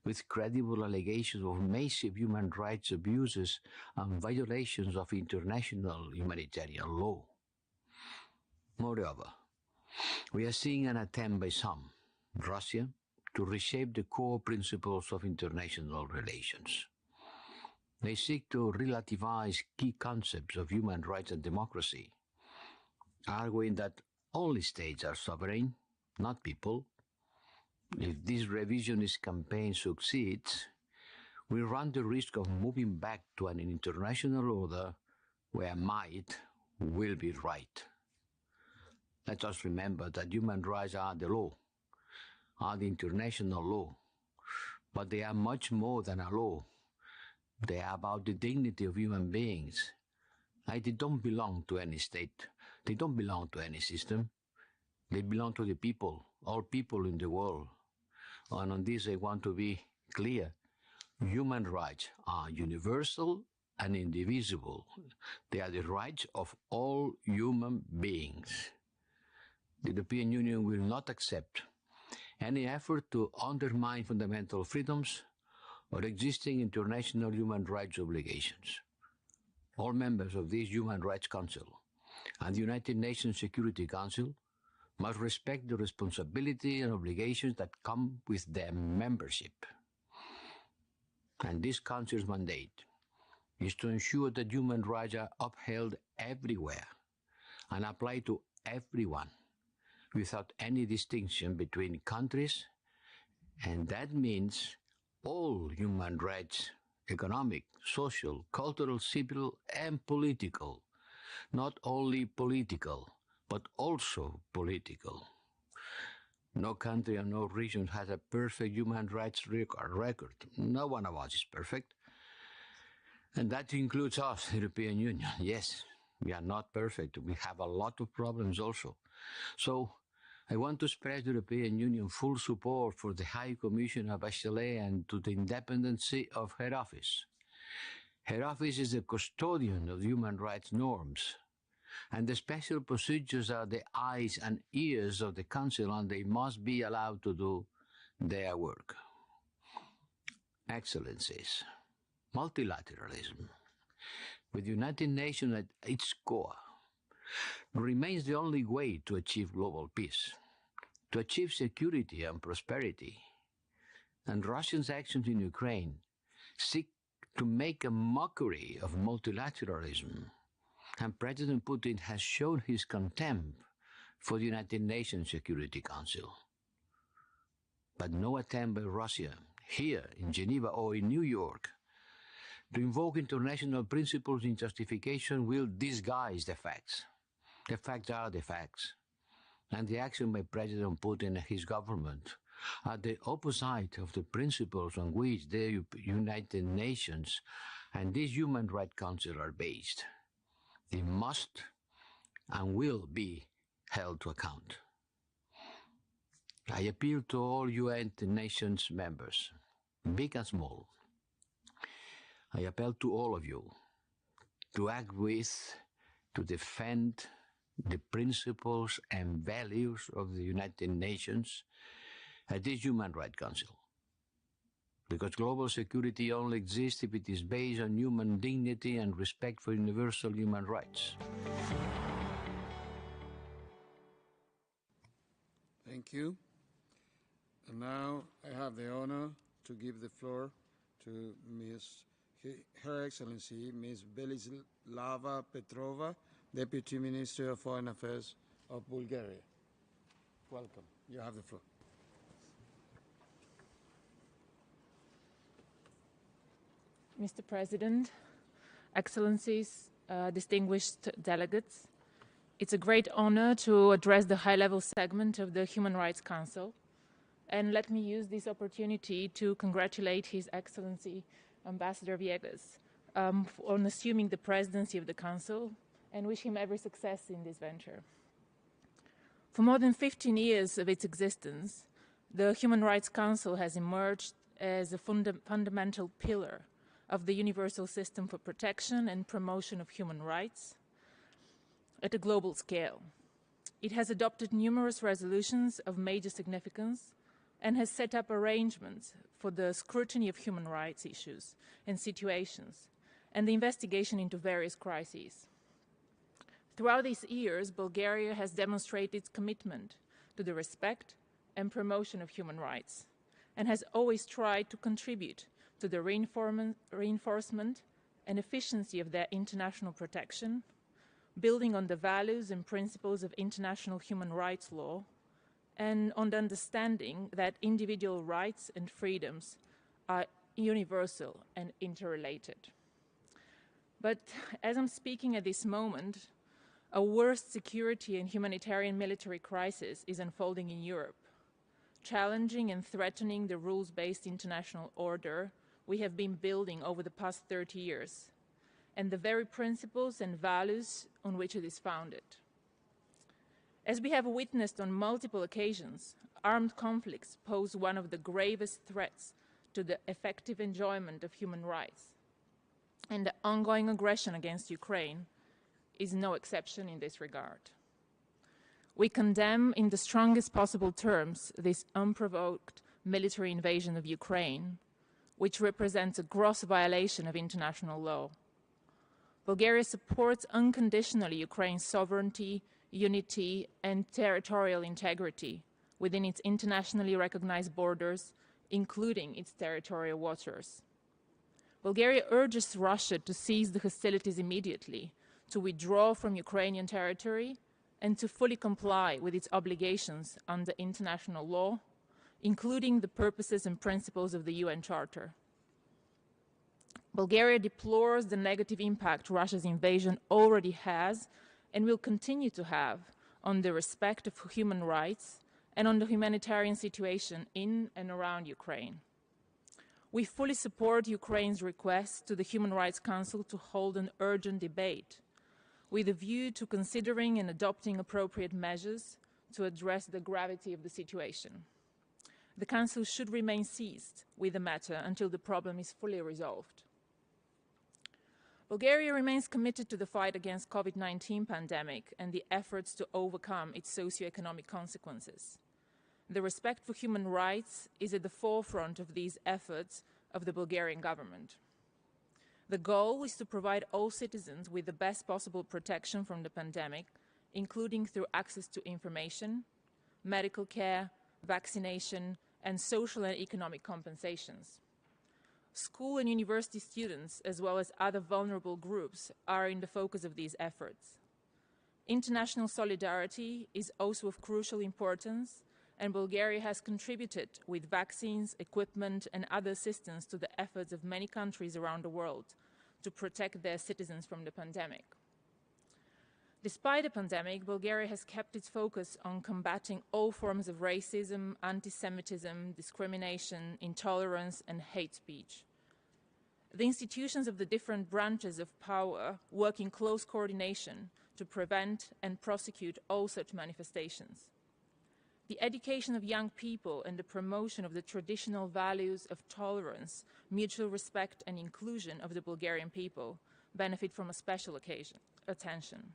[SPEAKER 7] with credible allegations of massive human rights abuses and violations of international humanitarian law. Moreover, we are seeing an attempt by some, Russia, to reshape the core principles of international relations. They seek to relativize key concepts of human rights and democracy, arguing that only states are sovereign, not people. If this revisionist campaign succeeds, we run the risk of moving back to an international order where might will be right. Let us remember that human rights are the law, are the international law, but they are much more than a law. They are about the dignity of human beings. They don't belong to any state. They don't belong to any system. They belong to the people, all people in the world. And on this I want to be clear. Human rights are universal and indivisible. They are the rights of all human beings. The European Union will not accept any effort to undermine fundamental freedoms or existing international human rights obligations. All members of this Human Rights Council and the United Nations Security Council must respect the responsibility and obligations that come with their membership. And this Council's mandate is to ensure that human rights are upheld everywhere and applied to everyone without any distinction between countries, and that means all human rights, economic, social, cultural, civil, and political, not only political, but also political. No country and no region has a perfect human rights record. No one of us is perfect. And that includes us, the European Union. Yes, we are not perfect. We have a lot of problems also. So I want to express the European Union full support for the High Commissioner Bachelet and to the independency of her office. Her office is the custodian of human rights norms, and the special procedures are the eyes and ears of the Council, and they must be allowed to do their work. Excellencies, multilateralism, with the United Nations at its core, remains the only way to achieve global peace, to achieve security and prosperity. And Russia's actions in Ukraine seek to make a mockery of multilateralism. And President Putin has shown his contempt for the United Nations Security Council. But no attempt by Russia, here in Geneva or in New York, to invoke international principles in justification will disguise the facts. The facts are the facts. And the action by President Putin and his government are the opposite of the principles on which the United Nations and this Human Rights Council are based. They must and will be held to account. I appeal to all United Nations members, big and small. I appeal to all of you to act with, to defend the principles and values of the United Nations at this Human Rights Council. Because global security only exists if it is based on human dignity and respect for universal human rights.
[SPEAKER 2] Thank you. And now I have the honor to give the floor to Her Excellency, Ms. Belislava Petrova, Deputy Minister of Foreign Affairs of Bulgaria. Welcome. You have the floor.
[SPEAKER 8] Mr. President, Excellencies, distinguished delegates, it's a great honor to address the high-level segment of the Human Rights Council. And let me use this opportunity to congratulate His Excellency Ambassador Viegas on assuming the presidency of the Council and wish him every success in this venture. For more than 15 years of its existence, the Human Rights Council has emerged as a fundamental pillar of the universal system for protection and promotion of human rights at a global scale. It has adopted numerous resolutions of major significance and has set up arrangements for the scrutiny of human rights issues and situations and the investigation into various crises. Throughout these years, Bulgaria has demonstrated its commitment to the respect and promotion of human rights and has always tried to contribute to the reinforcement and efficiency of their international protection, building on the values and principles of international human rights law and on the understanding that individual rights and freedoms are universal and interrelated. But as I'm speaking at this moment, a worse security and humanitarian military crisis is unfolding in Europe, challenging and threatening the rules-based international order we have been building over the past 30 years, and the very principles and values on which it is founded. As we have witnessed on multiple occasions, armed conflicts pose one of the gravest threats to the effective enjoyment of human rights, and the ongoing aggression against Ukraine is no exception in this regard. We condemn in the strongest possible terms this unprovoked military invasion of Ukraine, which represents a gross violation of international law. Bulgaria supports unconditionally Ukraine's sovereignty, unity, and territorial integrity within its internationally recognized borders, including its territorial waters. Bulgaria urges Russia to cease the hostilities immediately, to withdraw from Ukrainian territory, and to fully comply with its obligations under international law, including the purposes and principles of the UN Charter. Bulgaria deplores the negative impact Russia's invasion already has and will continue to have on the respect of human rights and on the humanitarian situation in and around Ukraine. We fully support Ukraine's request to the Human Rights Council to hold an urgent debate with a view to considering and adopting appropriate measures to address the gravity of the situation. The Council should remain seized with the matter until the problem is fully resolved. Bulgaria remains committed to the fight against COVID-19 pandemic and the efforts to overcome its socio-economic consequences. The respect for human rights is at the forefront of these efforts of the Bulgarian government. The goal is to provide all citizens with the best possible protection from the pandemic, including through access to information, medical care, vaccination, and social and economic compensations. School and university students, as well as other vulnerable groups, are in the focus of these efforts. International solidarity is also of crucial importance, and Bulgaria has contributed with vaccines, equipment, and other assistance to the efforts of many countries around the world to protect their citizens from the pandemic. Despite the pandemic, Bulgaria has kept its focus on combating all forms of racism, anti-Semitism, discrimination, intolerance, and hate speech. The institutions of the different branches of power work in close coordination to prevent and prosecute all such manifestations. The education of young people and the promotion of the traditional values of tolerance, mutual respect, and inclusion of the Bulgarian people benefit from a special attention.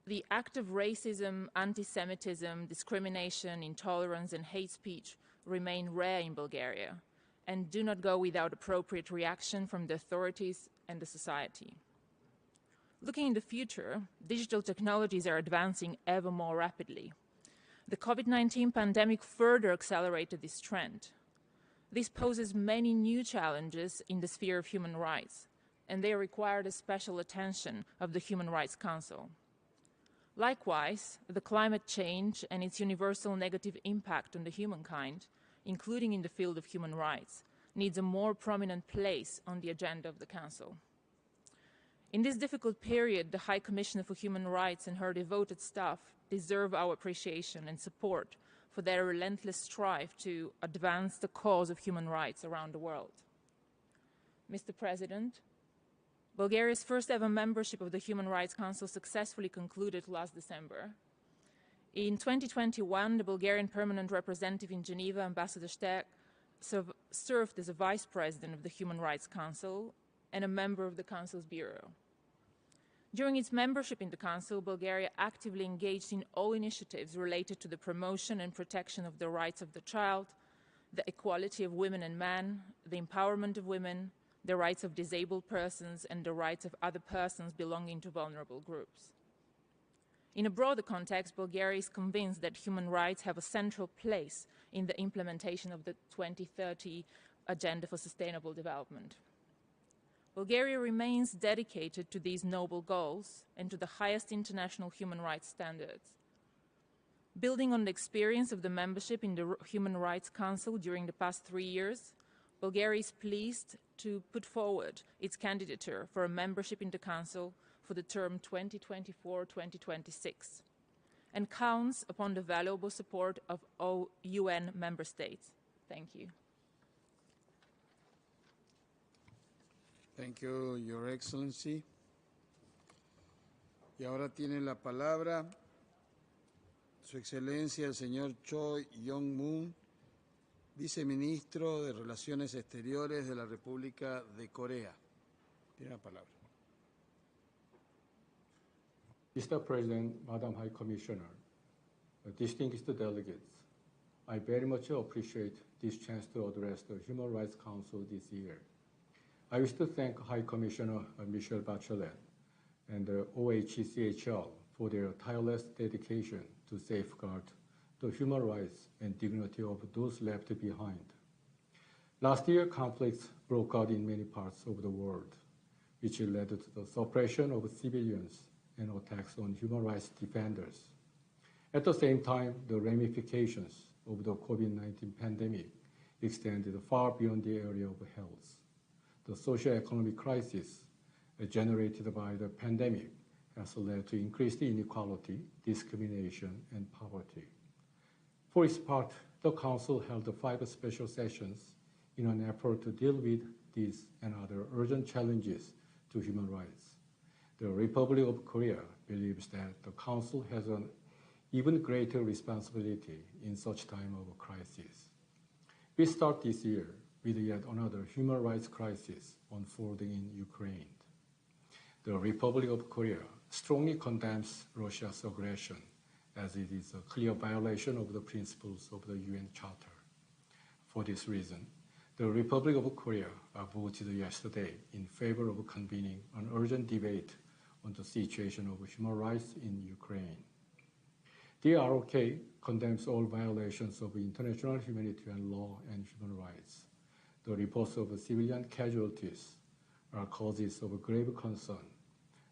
[SPEAKER 8] The act of racism, anti-Semitism, discrimination, intolerance, and hate speech remain rare in Bulgaria and do not go without appropriate reaction from the authorities and the society. Looking in the future, digital technologies are advancing ever more rapidly. The COVID-19 pandemic further accelerated this trend. This poses many new challenges in the sphere of human rights, and they require the special attention of the Human Rights Council. Likewise, the climate change and its universal negative impact on the humankind, including in the field of human rights, needs a more prominent place on the agenda of the Council. In this difficult period, the High Commissioner for Human Rights and her devoted staff deserve our appreciation and support for their relentless strive to advance the cause of human rights around the world. Mr. President, Bulgaria's first ever membership of the Human Rights Council successfully concluded last December. In 2021, the Bulgarian permanent representative in Geneva, Ambassador Sterk, served as a vice president of the Human Rights Council and a member of the Council's Bureau. During its membership in the Council, Bulgaria actively engaged in all initiatives related to the promotion and protection of the rights of the child, the equality of women and men, the empowerment of women, the rights of disabled persons, and the rights of other persons belonging to vulnerable groups. In a broader context, Bulgaria is convinced that human rights have a central place in the implementation of the 2030 Agenda for Sustainable Development. Bulgaria remains dedicated to these noble goals and to the highest international human rights standards. Building on the experience of the membership in the Human Rights Council during the past 3 years, Bulgaria is pleased to put forward its candidature for a membership in the Council for the term 2024-2026 and counts upon the valuable support of all UN member states. Thank you.
[SPEAKER 2] Thank you, Your Excellency. Y ahora tiene la palabra Su Excelencia el señor Choi Yong-moon, viceministro de Relaciones Exteriores de la República de Corea. Tiene la palabra.
[SPEAKER 9] Mr. President, Madam High Commissioner, distinguished delegates, I very much appreciate this chance to address the Human Rights Council this year. I wish to thank High Commissioner Michelle Bachelet and the OHCHR for their tireless dedication to safeguard the human rights and dignity of those left behind. Last year, conflicts broke out in many parts of the world, which led to the suppression of civilians and attacks on human rights defenders. At the same time, the ramifications of the COVID-19 pandemic extended far beyond the area of health. The socio-economic crisis generated by the pandemic has led to increased inequality, discrimination, and poverty. For its part, the Council held 5 special sessions in an effort to deal with these and other urgent challenges to human rights. The Republic of Korea believes that the Council has an even greater responsibility in such time of crisis. We start this year with yet another human rights crisis unfolding in Ukraine. The Republic of Korea strongly condemns Russia's aggression, as it is a clear violation of the principles of the UN Charter. For this reason, the Republic of Korea voted yesterday in favor of convening an urgent debate on the situation of human rights in Ukraine. The ROK condemns all violations of international humanitarian law and human rights. The reports of civilian casualties are causes of grave concern.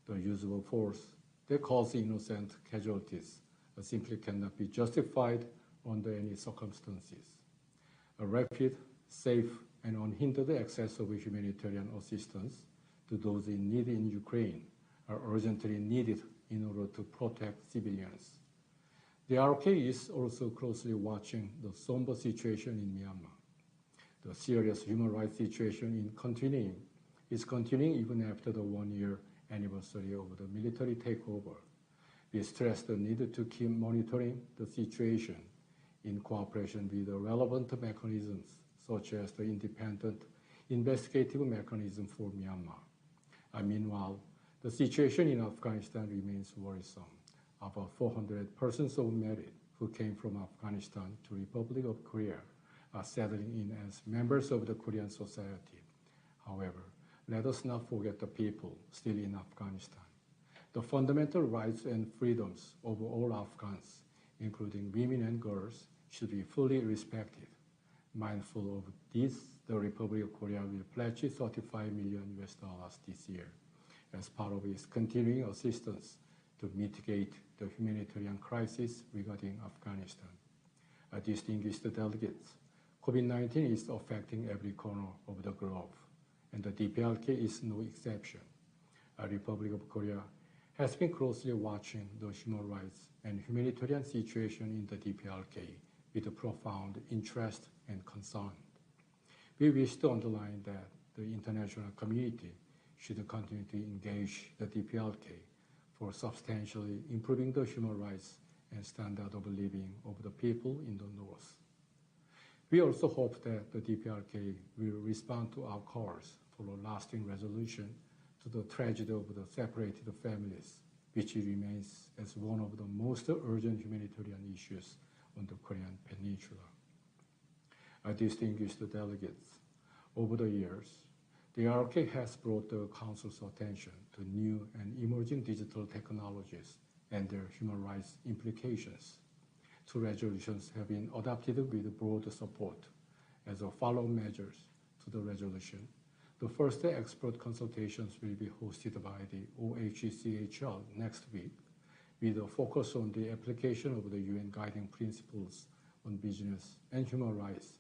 [SPEAKER 9] The use of force that causes innocent casualties simply cannot be justified under any circumstances. A rapid, safe, and unhindered access of humanitarian assistance to those in need in Ukraine are urgently needed in order to protect civilians. The ROK is also closely watching the somber situation in Myanmar. The serious human rights situation is continuing even after the 1-year anniversary of the military takeover. We stress the need to keep monitoring the situation in cooperation with the relevant mechanisms, such as the independent investigative mechanism for Myanmar. Meanwhile, the situation in Afghanistan remains worrisome. About 400 persons of merit who came from Afghanistan to Republic of Korea are settling in as members of the Korean society. However, let us not forget the people still in Afghanistan. The fundamental rights and freedoms of all Afghans, including women and girls, should be fully respected. Mindful of this, the Republic of Korea will pledge $35 million this year as part of its continuing assistance to mitigate the humanitarian crisis regarding Afghanistan. Distinguished delegates, COVID-19 is affecting every corner of the globe, and the DPRK is no exception. The Republic of Korea has been closely watching the human rights and humanitarian situation in the DPRK with a profound interest and concern. We wish to underline that the international community should continue to engage the DPRK for substantially improving the human rights and standard of living of the people in the North. We also hope that the DPRK will respond to our calls for a lasting resolution to the tragedy of the separated families, which remains as one of the most urgent humanitarian issues on the Korean Peninsula. Distinguished delegates, over the years, the DIRECTO has brought the Council's attention to new and emerging digital technologies and their human rights implications. 2 resolutions have been adopted with broad support. As a follow-up measures to the resolution, the first expert consultations will be hosted by the OHCHR next week, with a focus on the application of the UN guiding principles on business and human rights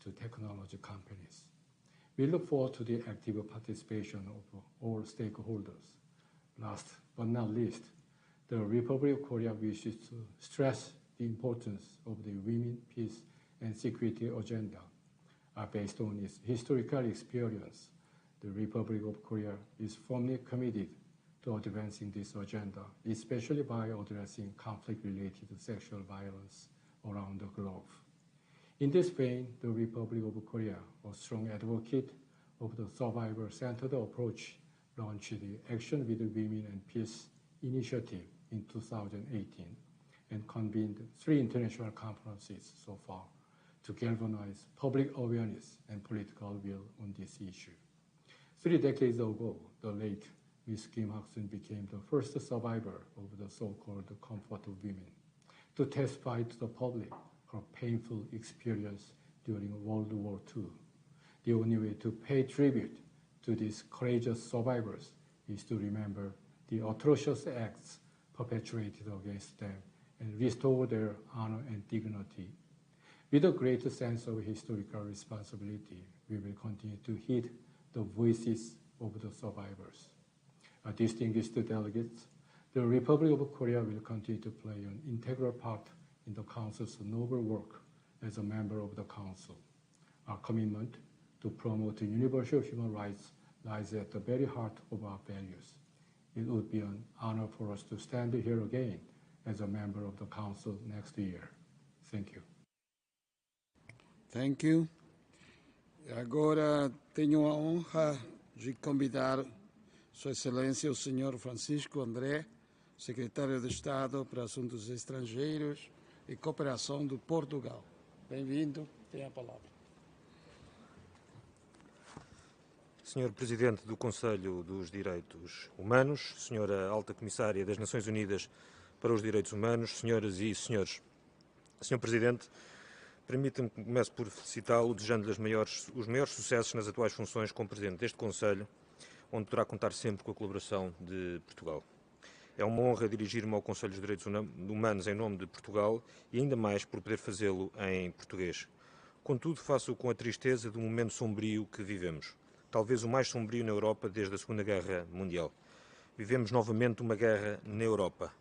[SPEAKER 9] to technology companies. We look forward to the active participation of all stakeholders. Last but not least, the Republic of Korea wishes to stress the importance of the Women, Peace, and Security agenda. Based on its historical experience, the Republic of Korea is firmly committed to advancing this agenda, especially by addressing conflict-related sexual violence around the globe. In this vein, the Republic of Korea, a strong advocate of the survivor-centered approach, launched the Action with Women and Peace initiative in 2018 and convened 3 international conferences so far to galvanize public awareness and political will on this issue. 3 decades ago, the late Ms. Kim Hak-sun became the first survivor of the so-called Comfort of Women to testify to the public her painful experience during World War II. The only way to pay tribute to these courageous survivors is to remember the atrocious acts perpetrated against them and restore their honor and dignity. With a greater sense of historical responsibility, we will continue to heed the voices of the survivors. Distinguished delegates, the Republic of Korea will continue to play an integral part in the Council's noble work as a member of the Council. Our commitment to promote universal human rights lies at the very heart of our values. It would be an honor for us to stand here again as a member of the Council next year. Thank you.
[SPEAKER 2] Thank you. Agora tenho a honra de convidar Sua Excelência o Sr. Francisco André, Secretário de Estado para Assuntos Estrangeiros e Cooperação de Portugal. Bem-vindo, tem a palavra.
[SPEAKER 10] Senhor Presidente do Conselho dos Direitos Humanos, Senhora Alta Comissária das Nações Unidas para os Direitos Humanos, Senhoras e Senhores. Senhor Presidente, permita-me que comece por felicitá-lo, desejando-lhe os maiores sucessos nas atuais funções como Presidente deste Conselho, onde poderá contar sempre com a colaboração de Portugal. É uma honra dirigir-me ao Conselho dos Direitos Humanos em nome de Portugal e ainda mais por poder fazê-lo em português. Contudo, faço-o com a tristeza do momento sombrio que vivemos. Talvez o mais sombrio na Europa desde a Segunda Guerra Mundial. Vivemos novamente uma guerra na Europa.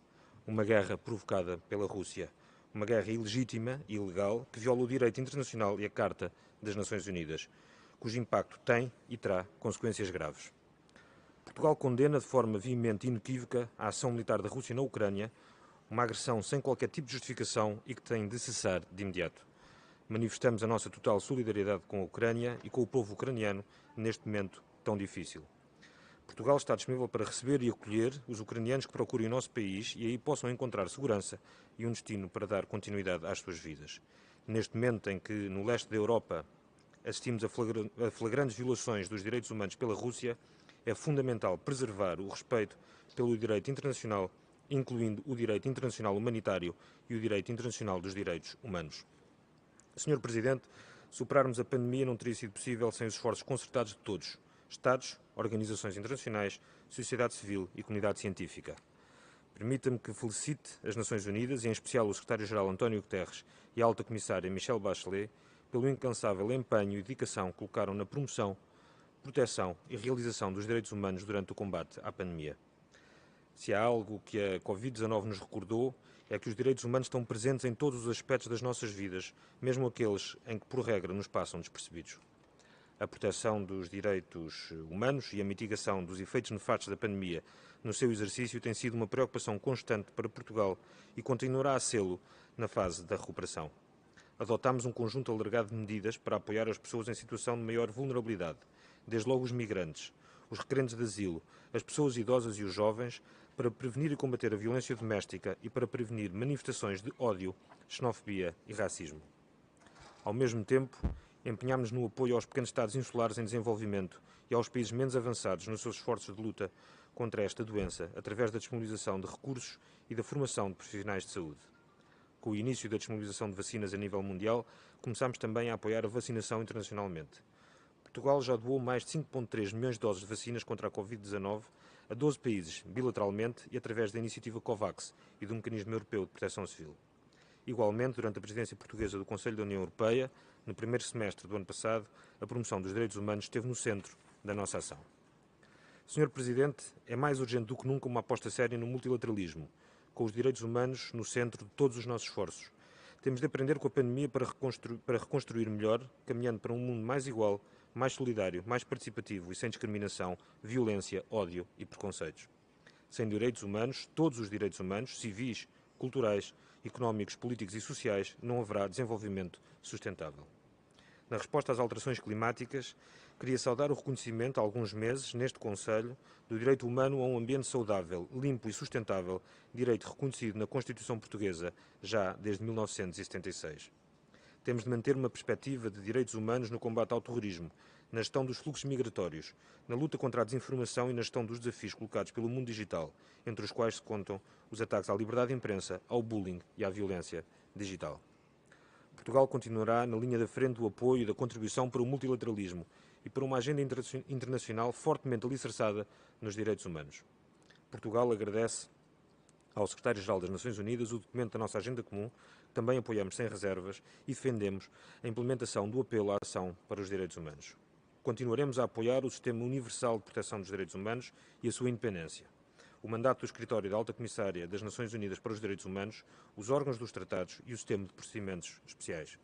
[SPEAKER 10] Uma guerra provocada pela Rússia. Uma guerra ilegítima e ilegal que viola o direito internacional e a Carta das Nações Unidas, cujo impacto tem e terá consequências graves. Portugal condena de forma veemente e inequívoca a ação militar da Rússia na Ucrânia, uma agressão sem qualquer tipo de justificação e que tem de cessar de imediato. Manifestamos a nossa total solidariedade com a Ucrânia e com o povo ucraniano neste momento tão difícil. Portugal está disponível para receber e acolher os ucranianos que procurem o nosso país e aí possam encontrar segurança e um destino para dar continuidade às suas vidas. Neste momento em que, no leste da Europa, assistimos a flagrantes violações dos direitos humanos pela Rússia, é fundamental preservar o respeito pelo direito internacional, incluindo o direito internacional humanitário e o direito internacional dos direitos humanos. Senhor Presidente, superarmos a pandemia não teria sido possível sem os esforços concertados de todos, Estados, organizações internacionais, sociedade civil e comunidade científica. Permita-me que felicite as Nações Unidas, e em especial o Secretário-Geral António Guterres e a Alta Comissária Michelle Bachelet, pelo incansável empenho e dedicação que colocaram na promoção, proteção e realização dos direitos humanos durante o combate à pandemia. Se há algo que a Covid-19 nos recordou, é que os direitos humanos estão presentes em todos os aspectos das nossas vidas, mesmo aqueles em que, por regra, nos passam despercebidos. A proteção dos direitos humanos e a mitigação dos efeitos nefastos da pandemia no seu exercício tem sido uma preocupação constante para Portugal e continuará a sê-lo na fase da recuperação. Adotámos um conjunto alargado de medidas para apoiar as pessoas em situação de maior vulnerabilidade, desde logo os migrantes, os requerentes de asilo, as pessoas idosas e os jovens, para prevenir e combater a violência doméstica e para prevenir manifestações de ódio, xenofobia e racismo. Ao mesmo tempo, empenhámos-nos no apoio aos pequenos Estados insulares em desenvolvimento e aos países menos avançados nos seus esforços de luta contra esta doença, através da disponibilização de recursos e da formação de profissionais de saúde. Com o início da disponibilização de vacinas a nível mundial, começámos também a apoiar a vacinação internacionalmente. Portugal já doou mais de 5,3 milhões de doses de vacinas contra a Covid-19 a 12 países, bilateralmente e através da iniciativa COVAX e do Mecanismo Europeu de Proteção Civil. Igualmente, durante a presidência portuguesa do Conselho da União Europeia, no primeiro semestre do ano passado, a promoção dos direitos humanos esteve no centro da nossa ação. Sr. Presidente, é mais urgente do que nunca uma aposta séria no multilateralismo, com os direitos humanos no centro de todos os nossos esforços. Temos de aprender com a pandemia para reconstruir melhor, caminhando para um mundo mais igual, mais solidário, mais participativo e sem discriminação, violência, ódio e preconceitos. Sem direitos humanos, todos os direitos humanos, civis, culturais, económicos, políticos e sociais, não haverá desenvolvimento sustentável. Na resposta às alterações climáticas, queria saudar o reconhecimento há alguns meses, neste Conselho, do direito humano a um ambiente saudável, limpo e sustentável, direito reconhecido na Constituição Portuguesa já desde 1976. Temos de manter uma perspectiva de direitos humanos no combate ao terrorismo, na gestão dos fluxos migratórios, na luta contra a desinformação e na gestão dos desafios colocados pelo mundo digital, entre os quais se contam os ataques à liberdade de imprensa, ao bullying e à violência digital. Portugal continuará na linha da frente do apoio e da contribuição para o multilateralismo e para uma agenda internacional fortemente alicerçada nos direitos humanos. Portugal agradece ao Secretário-Geral das Nações Unidas o documento da nossa agenda comum, que também apoiamos sem reservas e defendemos a implementação do apelo à ação para os direitos humanos. Continuaremos a apoiar o Sistema Universal de Proteção dos Direitos Humanos e a sua independência. O mandato do Escritório da Alta Comissária das Nações Unidas para os Direitos Humanos, os órgãos dos tratados e o sistema de procedimentos especiais.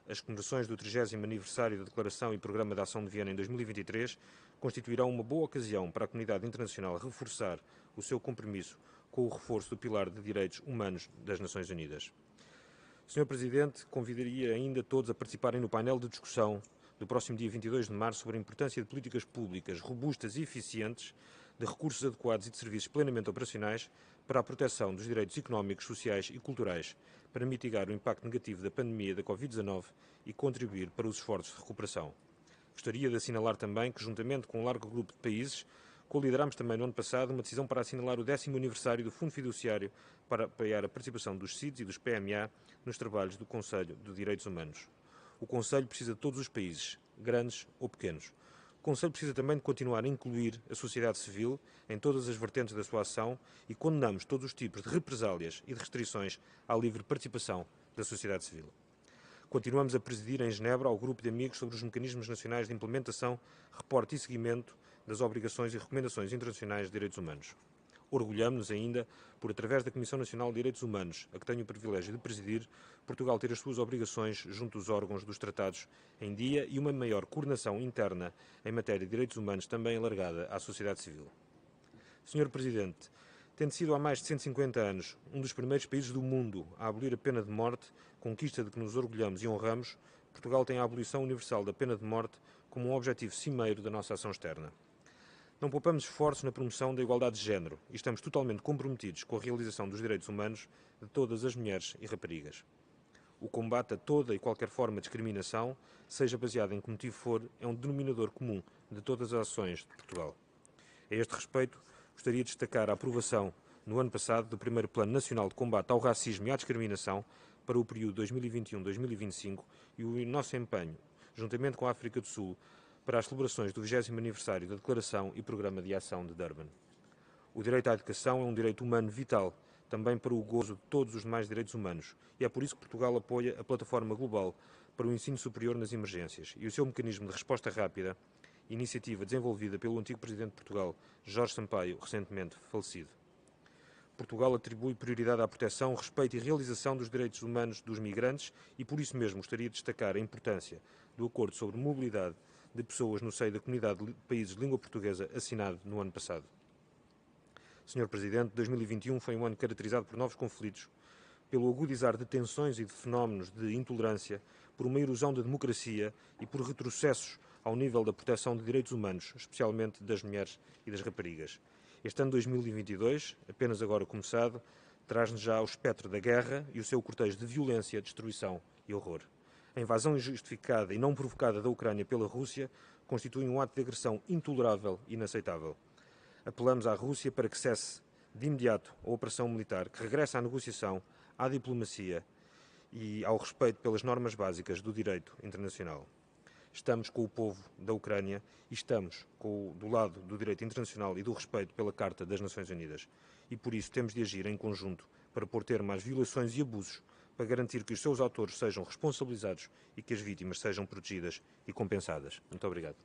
[SPEAKER 10] As comemorações do 30º aniversário da Declaração e Programa de Ação de Vienna em 2023 constituirão uma boa ocasião para a comunidade internacional reforçar o seu compromisso com o reforço do pilar de direitos humanos das Nações Unidas. Sr. Presidente, convidaria ainda todos a participarem no painel de discussão do próximo dia 22 de março sobre a importância de políticas públicas robustas e eficientes, de recursos adequados e de serviços plenamente operacionais para a proteção dos direitos económicos, sociais e culturais, para mitigar o impacto negativo da pandemia da Covid-19 e contribuir para os esforços de recuperação. Gostaria de assinalar também que, juntamente com um largo grupo de países, coliderámos também no ano passado uma decisão para assinalar o 10º aniversário do Fundo Fiduciário para apoiar a participação dos CIDs e dos PMA nos trabalhos do Conselho de Direitos Humanos. O Conselho precisa de todos os países, grandes ou pequenos. O Conselho precisa também de continuar a incluir a sociedade civil em todas as vertentes da sua ação e condenamos todos os tipos de represálias e de restrições à livre participação da sociedade civil. Continuamos a presidir em Genebra ao Grupo de Amigos sobre os Mecanismos Nacionais de Implementação, Reporte e Seguimento das Obrigações e Recomendações Internacionais de Direitos Humanos. Orgulhamos-nos ainda por, através da Comissão Nacional de Direitos Humanos, a que tenho o privilégio de presidir, Portugal ter as suas obrigações junto dos órgãos dos tratados em dia e uma maior coordenação interna em matéria de direitos humanos também alargada à sociedade civil. Sr. Presidente, tendo sido há mais de 150 anos um dos primeiros países do mundo a abolir a pena de morte, conquista de que nos orgulhamos e honramos, Portugal tem a abolição universal da pena de morte como um objetivo cimeiro da nossa ação externa. Não poupamos esforços na promoção da igualdade de género e estamos totalmente comprometidos com a realização dos direitos humanos de todas as mulheres e raparigas. O combate a toda e qualquer forma de discriminação, seja baseada em que motivo for, é um denominador comum de todas as ações de Portugal. A este respeito, gostaria de destacar a aprovação, no ano passado, do primeiro Plano Nacional de Combate ao Racismo e à Discriminação para o período 2021-2025 e o nosso empenho, juntamente com a África do Sul, para as celebrações do 20º aniversário da Declaração e Programa de Ação de Durban. O direito à educação é um direito humano vital, também para o gozo de todos os demais direitos humanos, e é por isso que Portugal apoia a Plataforma Global para o Ensino Superior nas Emergências e o seu mecanismo de resposta rápida, iniciativa desenvolvida pelo antigo Presidente de Portugal, Jorge Sampaio, recentemente falecido. Portugal atribui prioridade à proteção, respeito e realização dos direitos humanos dos migrantes e, por isso mesmo, gostaria de destacar a importância do Acordo sobre Mobilidade de Pessoas no seio da Comunidade de Países de Língua Portuguesa, assinado no ano passado. Sr. Presidente, 2021 foi um ano caracterizado por novos conflitos, pelo agudizar de tensões e de fenómenos de intolerância, por uma erosão da democracia e por retrocessos ao nível da proteção de direitos humanos, especialmente das mulheres e das raparigas. Este ano 2022, apenas agora começado, traz-nos já o espectro da guerra e o seu cortejo de violência, destruição e horror. A invasão injustificada e não provocada da Ucrânia pela Rússia constitui um ato de agressão intolerável e inaceitável. Apelamos à Rússia para que cesse de imediato a operação militar, que regresse à negociação, à diplomacia e ao respeito pelas normas básicas do direito internacional. Estamos com o povo da Ucrânia e estamos do lado do direito internacional e do respeito pela Carta das Nações Unidas. E por isso temos de agir em conjunto para pôr termo às violações e abusos, para garantir que os seus autores sejam responsabilizados e que as vítimas sejam protegidas e compensadas. Muito obrigado.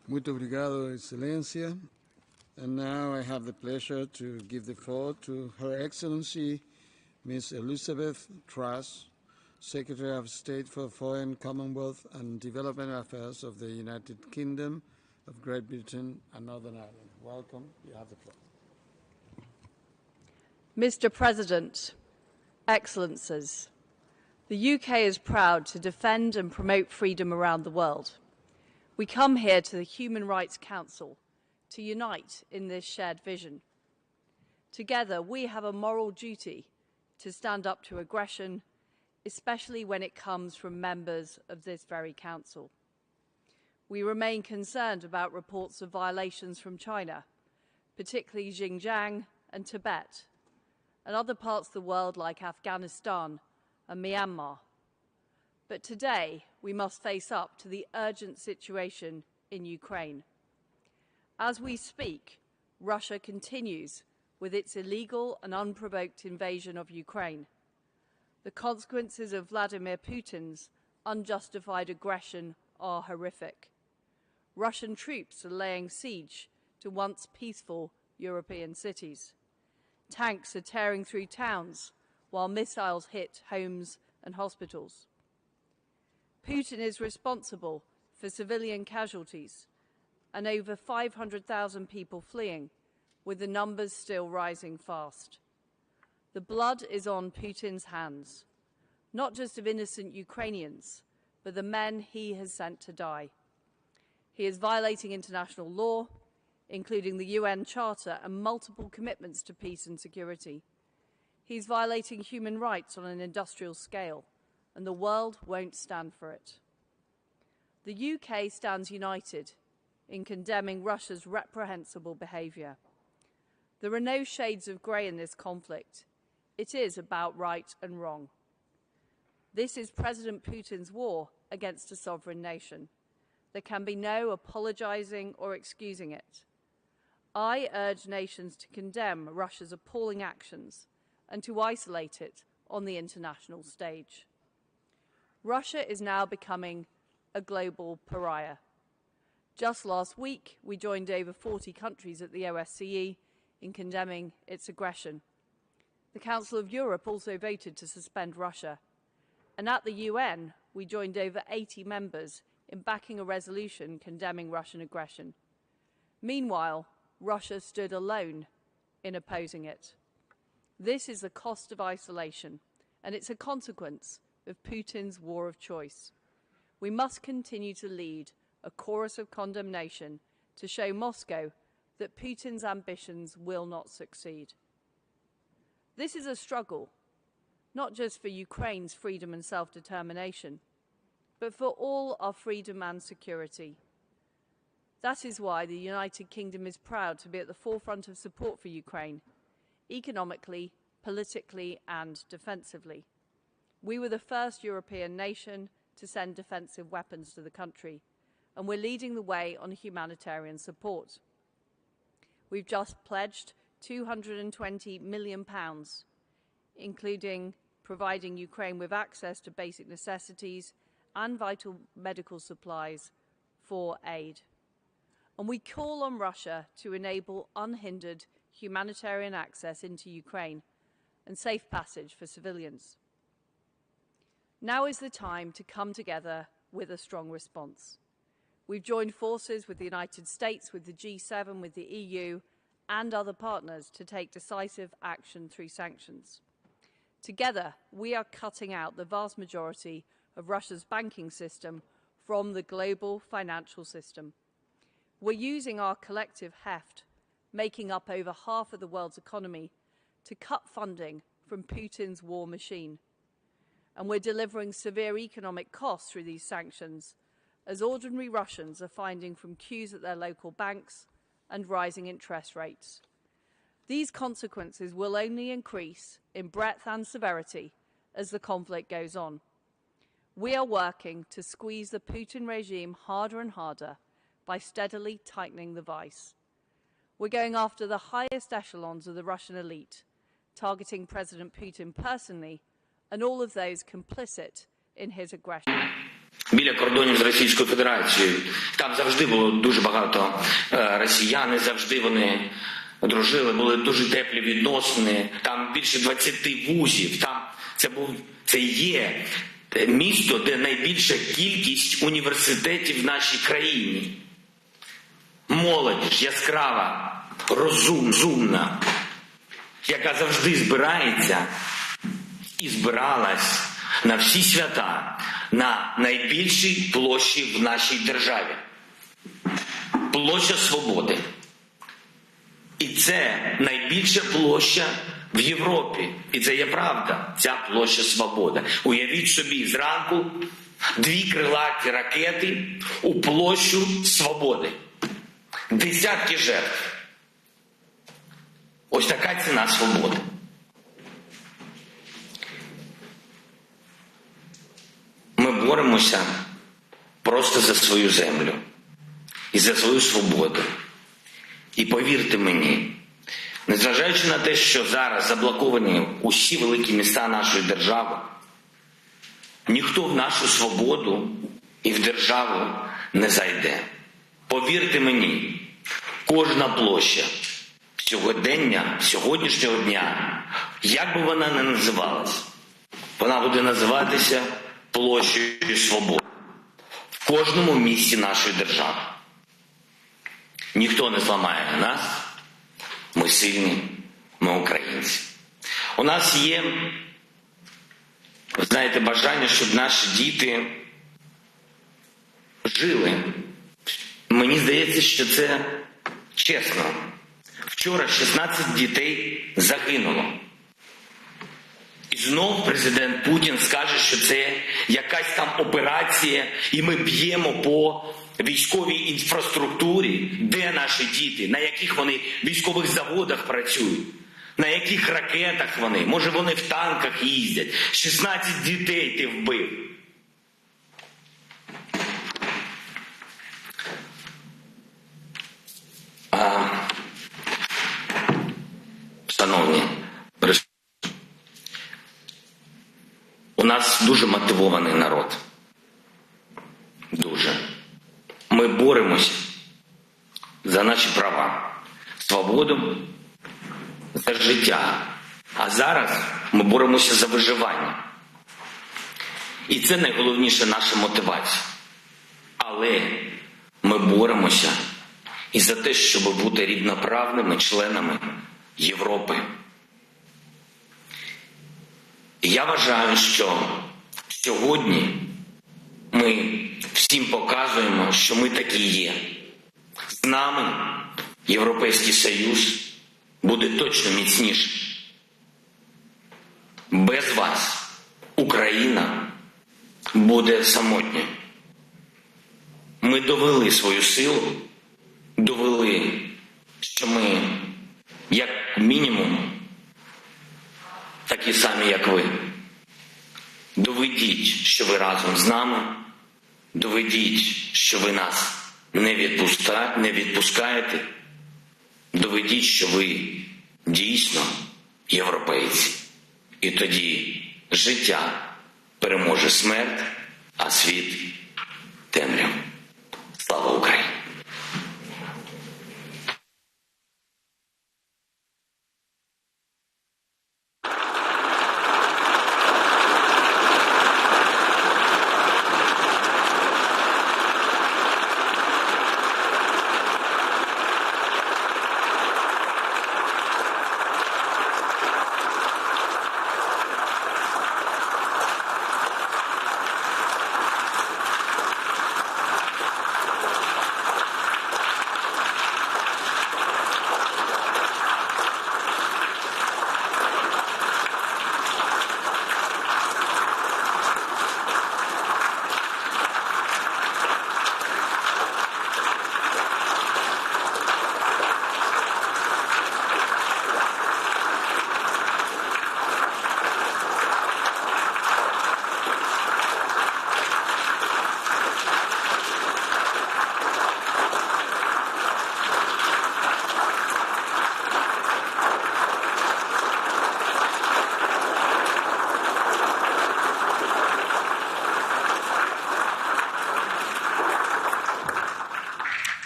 [SPEAKER 2] Muito obrigado, Excelência. And now I have the pleasure to give the floor to Her Excellency, Ms. Elizabeth Truss, Secretary of State for Foreign, Commonwealth and Development Affairs of the United Kingdom of Great Britain and Northern Ireland. Welcome. You have the floor.
[SPEAKER 11] Mr. President, Excellencies, the UK is proud to defend and promote freedom around the world. We come here to the Human Rights Council to unite in this shared vision. Together, we have a moral duty to stand up to aggression, especially when it comes from members of this very council. We remain concerned about reports of violations from China, particularly Xinjiang and Tibet, and other parts of the world like Afghanistan and Myanmar. But today, we must face up to the urgent situation in Ukraine. As we speak, Russia continues with its illegal and unprovoked invasion of Ukraine. The consequences of Vladimir Putin's unjustified aggression are horrific. Russian troops are laying siege to once peaceful European cities. Tanks are tearing through towns while missiles hit homes and hospitals. Putin is responsible for civilian casualties and over 500,000 people fleeing, with the numbers still rising fast. The blood is on Putin's hands, not just of innocent Ukrainians, but the men he has sent to die. He is violating international law, including the UN Charter and multiple commitments to peace and security. He's violating human rights on an industrial scale, and the world won't stand for it. The UK stands united in condemning Russia's reprehensible behaviour. There are no shades of grey in this conflict. It is about right and wrong. This is President Putin's war against a sovereign nation. There can be no apologising or excusing it. I urge nations to condemn Russia's appalling actions and to isolate it on the international stage. Russia is now becoming a global pariah. Just last week, we joined over 40 countries at the OSCE in condemning its aggression. The Council of Europe also voted to suspend Russia. And at the UN, we joined over 80 members in backing a resolution condemning Russian aggression. Meanwhile, Russia stood alone in opposing it. This is the cost of isolation, and it's a consequence of Putin's war of choice. We must continue to lead a chorus of condemnation to show Moscow that Putin's ambitions will not succeed. This is a struggle, not just for Ukraine's freedom and self-determination, but for all our freedom and security. That is why the United Kingdom is proud to be at the forefront of support for Ukraine, economically, politically, and defensively. We were the first European nation to send defensive weapons to the country, and we're leading the way on humanitarian support. We've just pledged £220 million, including providing Ukraine with access to basic necessities and vital medical supplies for aid. And we call on Russia to enable unhindered humanitarian access into Ukraine and safe passage for civilians. Now is the time to come together with a strong response. We've joined forces with the United States, with the G7, with the EU, and other partners to take decisive action through sanctions. Together, we are cutting out the vast majority of Russia's banking system from the global financial system. We're using our collective heft, making up over half of the world's economy, to cut funding from Putin's war machine. And we're delivering severe economic costs through these sanctions, as ordinary Russians are finding from queues at their local banks and rising interest rates. These consequences will only increase in breadth and severity as the conflict goes on. We are working to squeeze the Putin regime harder and harder by steadily tightening the vice. We're going after the highest echelons of the Russian elite, targeting President Putin personally and all of those complicit in his aggression.
[SPEAKER 12] Біля кордонів з Російською Федерацією. Там завжди було дуже багато росіян, завжди вони дружили, були дуже теплі відносини. Там більше 20 вузів. Там це є місто, де найбільша кількість університетів в нашій країні. Молодь яскрава, розумна, яка завжди збирається і збиралась на всі свята на найбільшій площі в нашій державі. Площа Свободи. І це найбільша площа в Європі. І це є правда, ця площа Свободи. Уявіть собі, зранку 2 крилаті ракети у площу Свободи. Десятки жертв. Ось така ціна свободи. Ми боремося просто за свою землю і за свою свободу. І повірте мені, незважаючи на те, що зараз заблоковані усі великі міста нашої держави, ніхто в нашу свободу і в державу не зайде. Повірте мені, кожна площа сьогоднішнього дня, як би вона не називалась, вона буде називатися площею Свободи в кожному місті нашої держави. Ніхто не зламає нас, ми сильні, ми українці. У нас є, знаєте, бажання, щоб наші діти жили. Мені здається, що це чесно. Вчора 16 дітей загинуло. І знов президент Путін скаже, що це якась там операція, і ми б'ємо по військовій інфраструктурі. Де наші діти? На яких вони військових заводах працюють? На яких ракетах вони? Може вони в танках їздять? 16 дітей ти вбив. Шановні, у нас дуже мотивований народ. Дуже. Ми боремося за наші права, свободу, за життя. А зараз ми боремося за виживання. І це найголовніша наша мотивація. Але ми боремося і за те, щоб бути рівноправними членами Європи. І я вважаю, що сьогодні ми всім показуємо, що ми такі є. З нами Європейський Союз буде точно міцніший. Без вас Україна буде самотня. Ми довели свою силу, довели, що ми, як мінімум, такі самі, як ви. Доведіть, що ви разом з нами. Доведіть, що ви нас не відпускаєте. Доведіть, що ви дійсно європейці. І тоді життя переможе смерть, а світ – темряву. Слава Україні!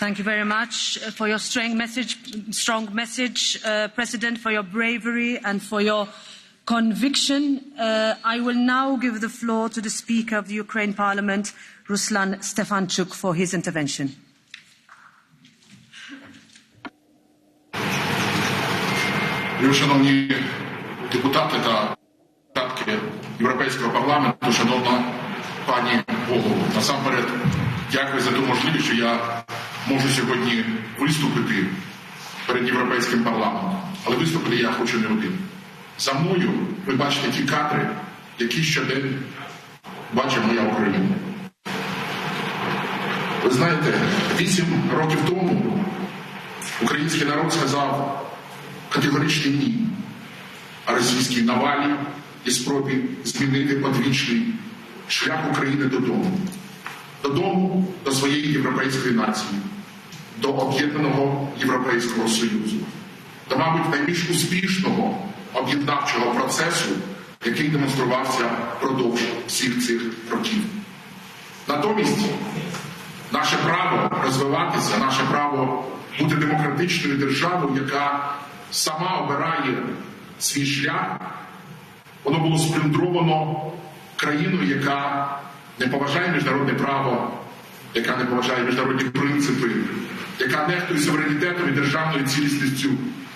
[SPEAKER 13] Thank you very much for your strong message, President, for your bravery and for your conviction. I will now give the floor to the Speaker of the Ukraine Parliament, Ruslan Stefanchuk, for his intervention.
[SPEAKER 14] Шановні депутати та депутатки Європейського парламенту, шановна пані голово, насамперед дякую за ту можливість, що я можу сьогодні виступити перед Європейським парламентом. Але виступити я хочу не один. За мною ви бачите ті кадри, які щодень бачить моя Україна. Ви знаєте, 8 років тому український народ сказав категоричний ні російській навалі і спробі змінити подвічний шлях України додому. Додому до своєї європейської нації, до об'єднаного Європейського Союзу, до, мабуть, найбільш успішного об'єднавчого процесу, який демонструвався впродовж всіх цих років. Натомість наше право розвиватися, наше право бути демократичною державою, яка сама обирає свій шлях, воно було сплюндровано країною, яка не поважає міжнародне право, яка не поважає міжнародні принципи, яка нехтує суверенітетом і державною цілісністю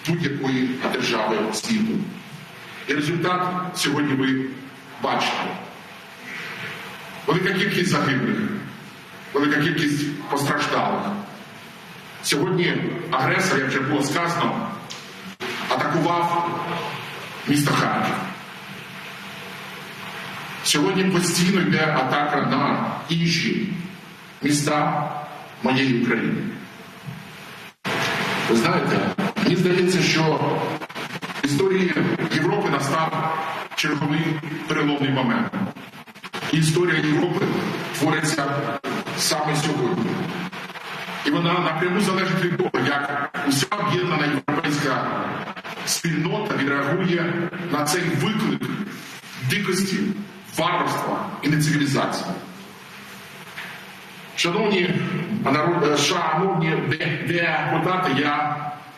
[SPEAKER 14] будь-якої держави світу. І результат сьогодні ви бачите. Велика кількість загиблих, велика кількість постраждалих. Сьогодні агресор, як вже було сказано, атакував місто Харків. Сьогодні постійно йде атака на інші міста моєї України. Ви знаєте, мені здається, що в історії Європи настав черговий переломний момент. І історія Європи твориться саме сьогодні. І вона напряму залежить від того, як уся об'єднана європейська спільнота відреагує на цей виклик дикості, варварства і нецивілізації. Шановні депутати, я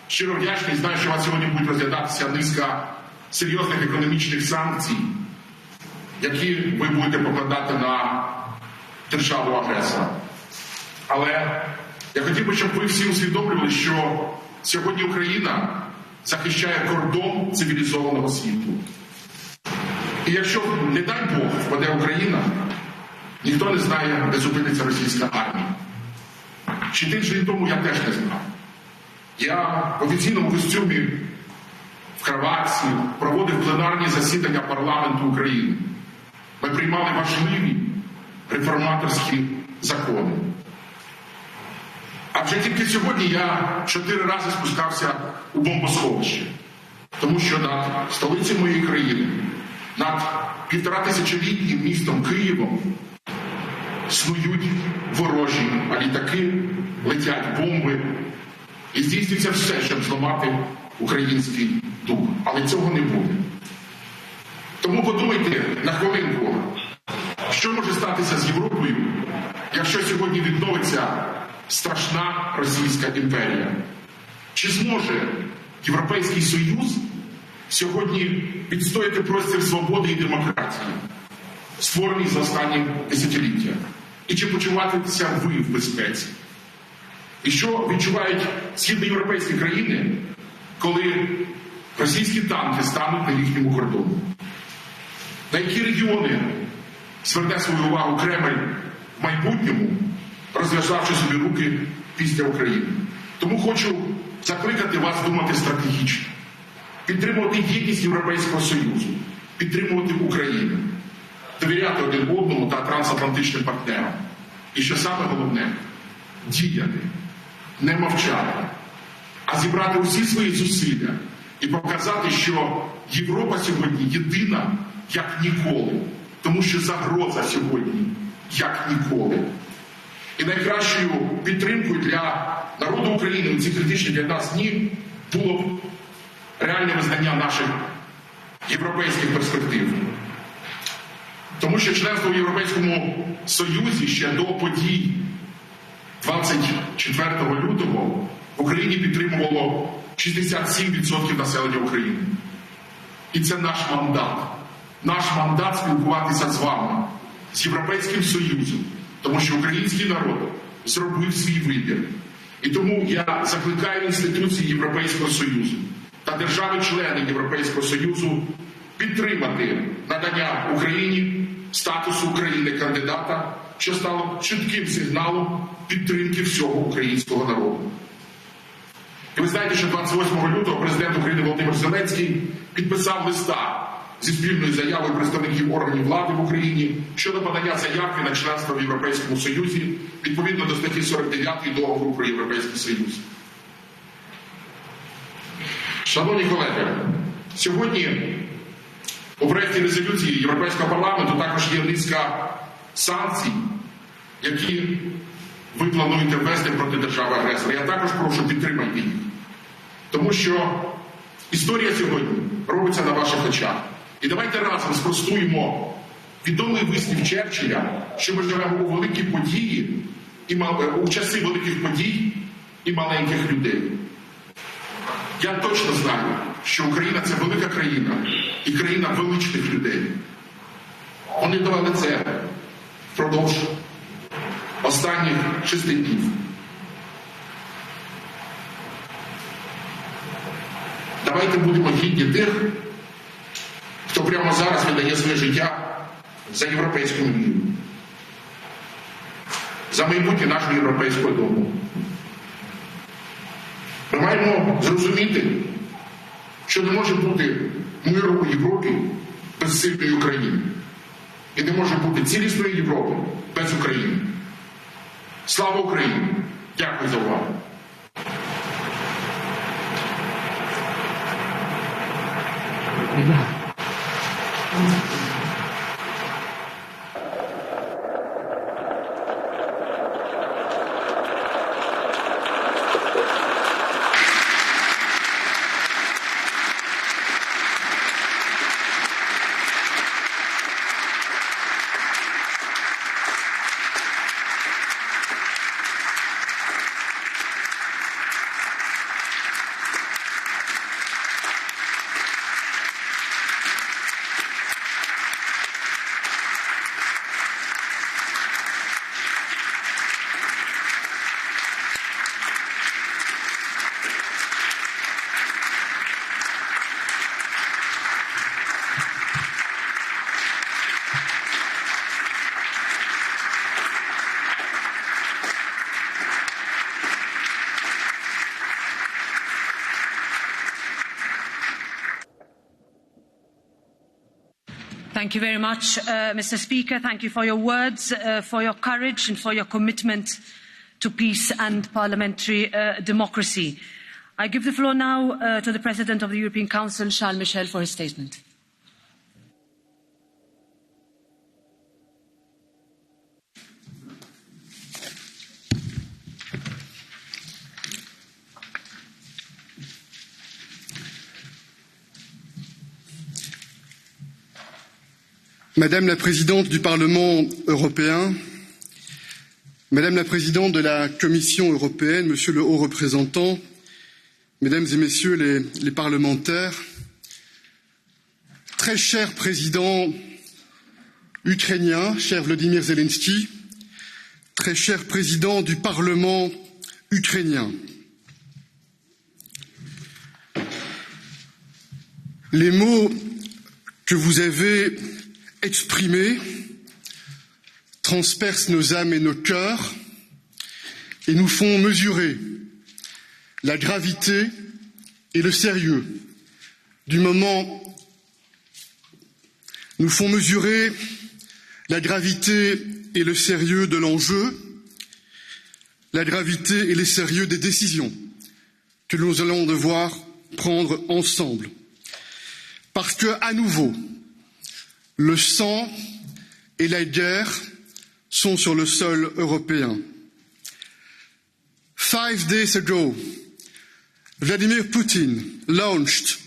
[SPEAKER 14] щиро вдячний, знаю, що у вас сьогодні буде розглядатися низка серйозних економічних санкцій, які ви будете покладати на державу-агресора. Але я хотів би, щоб ви всі усвідомлювали, що сьогодні Україна захищає кордон цивілізованого світу. І якщо, не дай Бог, впаде Україна, ніхто не знає, де зупиниться російська армія. Ще тиждень тому я теж не знав. Я в офіційному костюмі в краватці проводив пленарні засідання парламенту України. Ми приймали важливі реформаторські закони. А вже тільки сьогодні я 4 рази спускався у бомбосховище. Тому що над столицею моєї країни, над 1500-літнім містом Києвом снують ворожі літаки, летять бомби і здійснюється все, щоб зламати український дух. Але цього не буде. Тому подумайте на хвилинку, що може статися з Європою, якщо сьогодні відновиться страшна Російська імперія. Чи зможе Європейський Союз сьогодні відстояти простір свободи і демократії, створений за останні десятиліття? І чи почуватися ви в безпеці? І що відчувають східноєвропейські країни, коли російські танки стануть на їхньому кордоні? На які регіони зверне свою увагу Кремль в майбутньому, розв'язавши собі руки після України? Тому хочу закликати вас думати стратегічно, підтримувати єдність Європейського Союзу, підтримувати Україну, довіряти один одному та трансатлантичним партнерам. І що саме головне – діяти, не мовчати, а зібрати усі свої зусилля і показати, що Європа сьогодні єдина, як ніколи, тому що загроза сьогодні, як ніколи. І найкращою підтримкою для народу України у ці критичні для нас дні було б реальне визнання наших європейських перспектив. Тому що членство в Європейському Союзі ще до подій 24 лютого в Україні підтримувало 67% населення України. І це наш мандат. Наш мандат спілкуватися з вами, з Європейським Союзом, тому що український народ зробив свій вибір. І тому я закликаю інституції Європейського Союзу та держави-члени Європейського Союзу підтримати надання Україні статусу країни-кандидата, що стало чітким сигналом підтримки всього українського народу. І ви знаєте, що 28 лютого президент України Володимир Зеленський підписав листа зі спільною заявою представників органів влади в Україні щодо подання заявки на членство в Європейському Союзі відповідно до статті 49 Договору про Європейський Союз. Шановні колеги, сьогодні у проєкті резолюції Європейського парламенту також є низка санкцій, які ви плануєте ввести проти держави-агресора. Я також прошу, підтримайте їх. Тому що історія сьогодні робиться на ваших очах. І давайте разом спростуємо відомий вислів Черчилля, що ми живемо у великі події, у часи великих подій і маленьких людей. Я точно знаю, що Україна – це велика країна і країна величних людей. Вони давали це впродовж останніх 6 днів. Давайте будемо гідні тих, хто прямо зараз віддає своє життя за європейську мрію, за майбутнє нашого європейського дому. Ми маємо зрозуміти, що не може бути миру у Європі без сильної України. І не може бути цілісної Європи без України. Слава Україні! Дякую за увагу.
[SPEAKER 13] Thank you very much, Mr. Speaker. Thank you for your words, for your courage and for your commitment to peace and parliamentary democracy. I give the floor now to the President of the European Council, Charles Michel, for his statement.
[SPEAKER 15] Madame la Présidente du Parlement européen, Madame la Présidente de la Commission européenne, Monsieur le Haut représentant, Mesdames et Messieurs les parlementaires, très cher Président ukrainien, cher Volodymyr Zelenski, très cher Président du Parlement ukrainien, les mots que vous avez exprimés transpercent nos âmes et nos cœurs et nous font mesurer la gravité et le sérieux du moment, nous font mesurer la gravité et le sérieux de l'enjeu, la gravité et le sérieux des décisions que nous allons devoir prendre ensemble. Parce que, à nouveau, le sang et la guerre sont sur le sol européen. 5 days ago, Vladimir Putin launched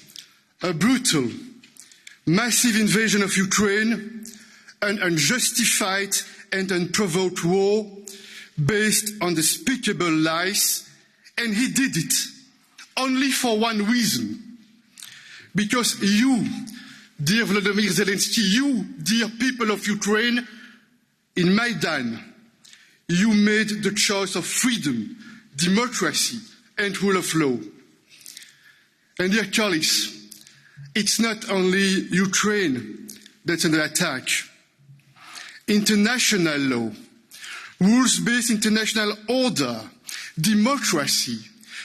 [SPEAKER 15] a brutal, massive invasion of Ukraine, an unjustified and unprovoked war based on despicable lies, and he did it only for one reason. Because you, dear Volodymyr Zelensky, you, dear people of Ukraine, in Maidan, you made the choice of freedom, democracy, and rule of law. And dear colleagues, it's not only Ukraine that's under attack. International law, rules-based international order, democracy,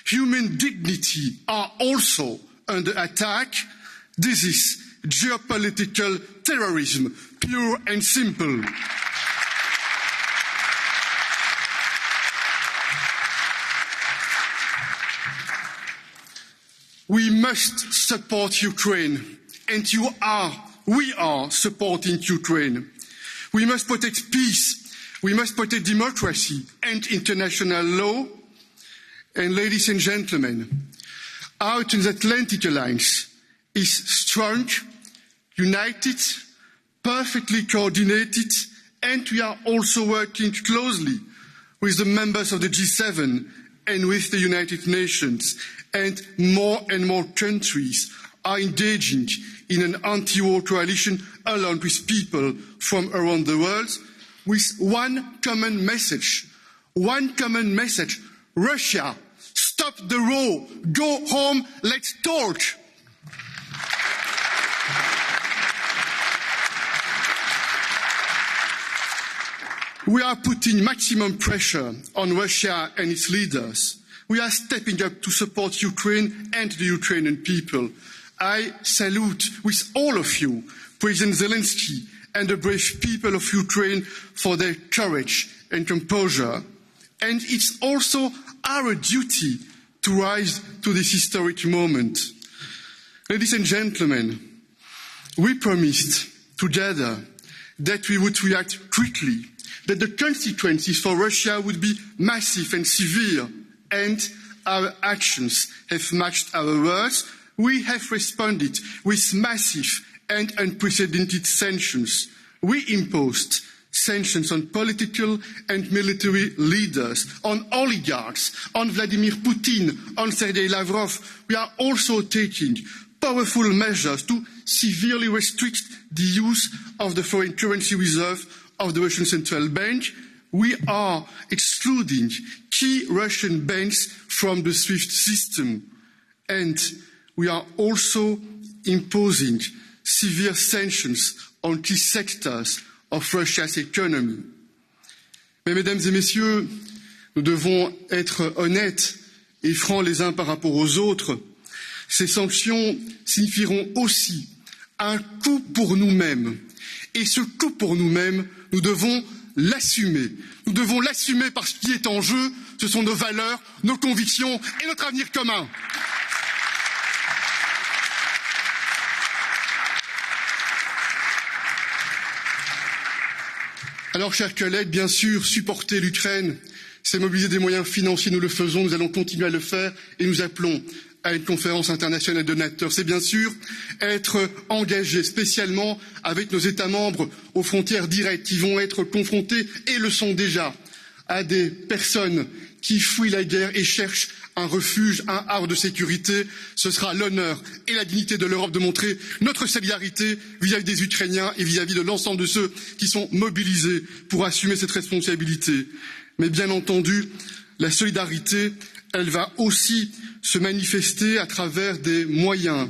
[SPEAKER 15] human dignity are also under attack. This is geopolitical terrorism, pure and simple. We must support Ukraine, and we are supporting Ukraine. We must protect peace, we must protect democracy and international law. And ladies and gentlemen, our transatlantic alliance is strong, united, perfectly coordinated, and we are also working closely with the members of the G7 and with the United Nations. And more countries are engaging in an anti-war coalition along with people from around the world with one common message. Russia, stop the war, go home, let's talk. We are putting maximum pressure on Russia and its leaders. We are stepping up to support Ukraine and the Ukrainian people. I salute with all of you President Zelensky and the brave people of Ukraine for their courage and composure. And it's also our duty to rise to this historic moment. Ladies and gentlemen, we promised together that we would react quickly, that the consequences for Russia would be massive and severe. And our actions have matched our words. We have responded with massive and unprecedented sanctions. We imposed sanctions on political and military leaders, on oligarchs, on Vladimir Putin, on Sergei Lavrov. We are also taking powerful measures to severely restrict the use of the foreign currency reserve of the Russian Central Bank. We are excluding key Russian banks from the SWIFT system, and we are also imposing severe sanctions on key sectors of Russia's economy. Mais mesdames et messieurs, nous devons être honnêtes et francs les uns par rapport aux autres. Ces sanctions signifieront aussi un coût pour nous-mêmes. Et ce coût pour nous-mêmes, nous devons l'assumer. Nous devons l'assumer parce que ce qui est en jeu, ce sont nos valeurs, nos convictions et notre avenir commun. Alors, chers collègues, bien sûr, supporter l'Ukraine, c'est mobiliser des moyens financiers, nous le faisons, nous allons continuer à le faire et nous appelons à une conférence internationale de donateurs. C'est bien sûr être engagé spécialement avec nos États membres aux frontières directes qui vont être confrontés, et le sont déjà, à des personnes qui fuient la guerre et cherchent un refuge, un havre de sécurité. Ce sera l'honneur et la dignité de l'Europe de montrer notre solidarité vis-à-vis des Ukrainiens et vis-à-vis de l'ensemble de ceux qui sont mobilisés pour assumer cette responsabilité. Mais bien entendu, la solidarité, elle va aussi se manifester à travers des moyens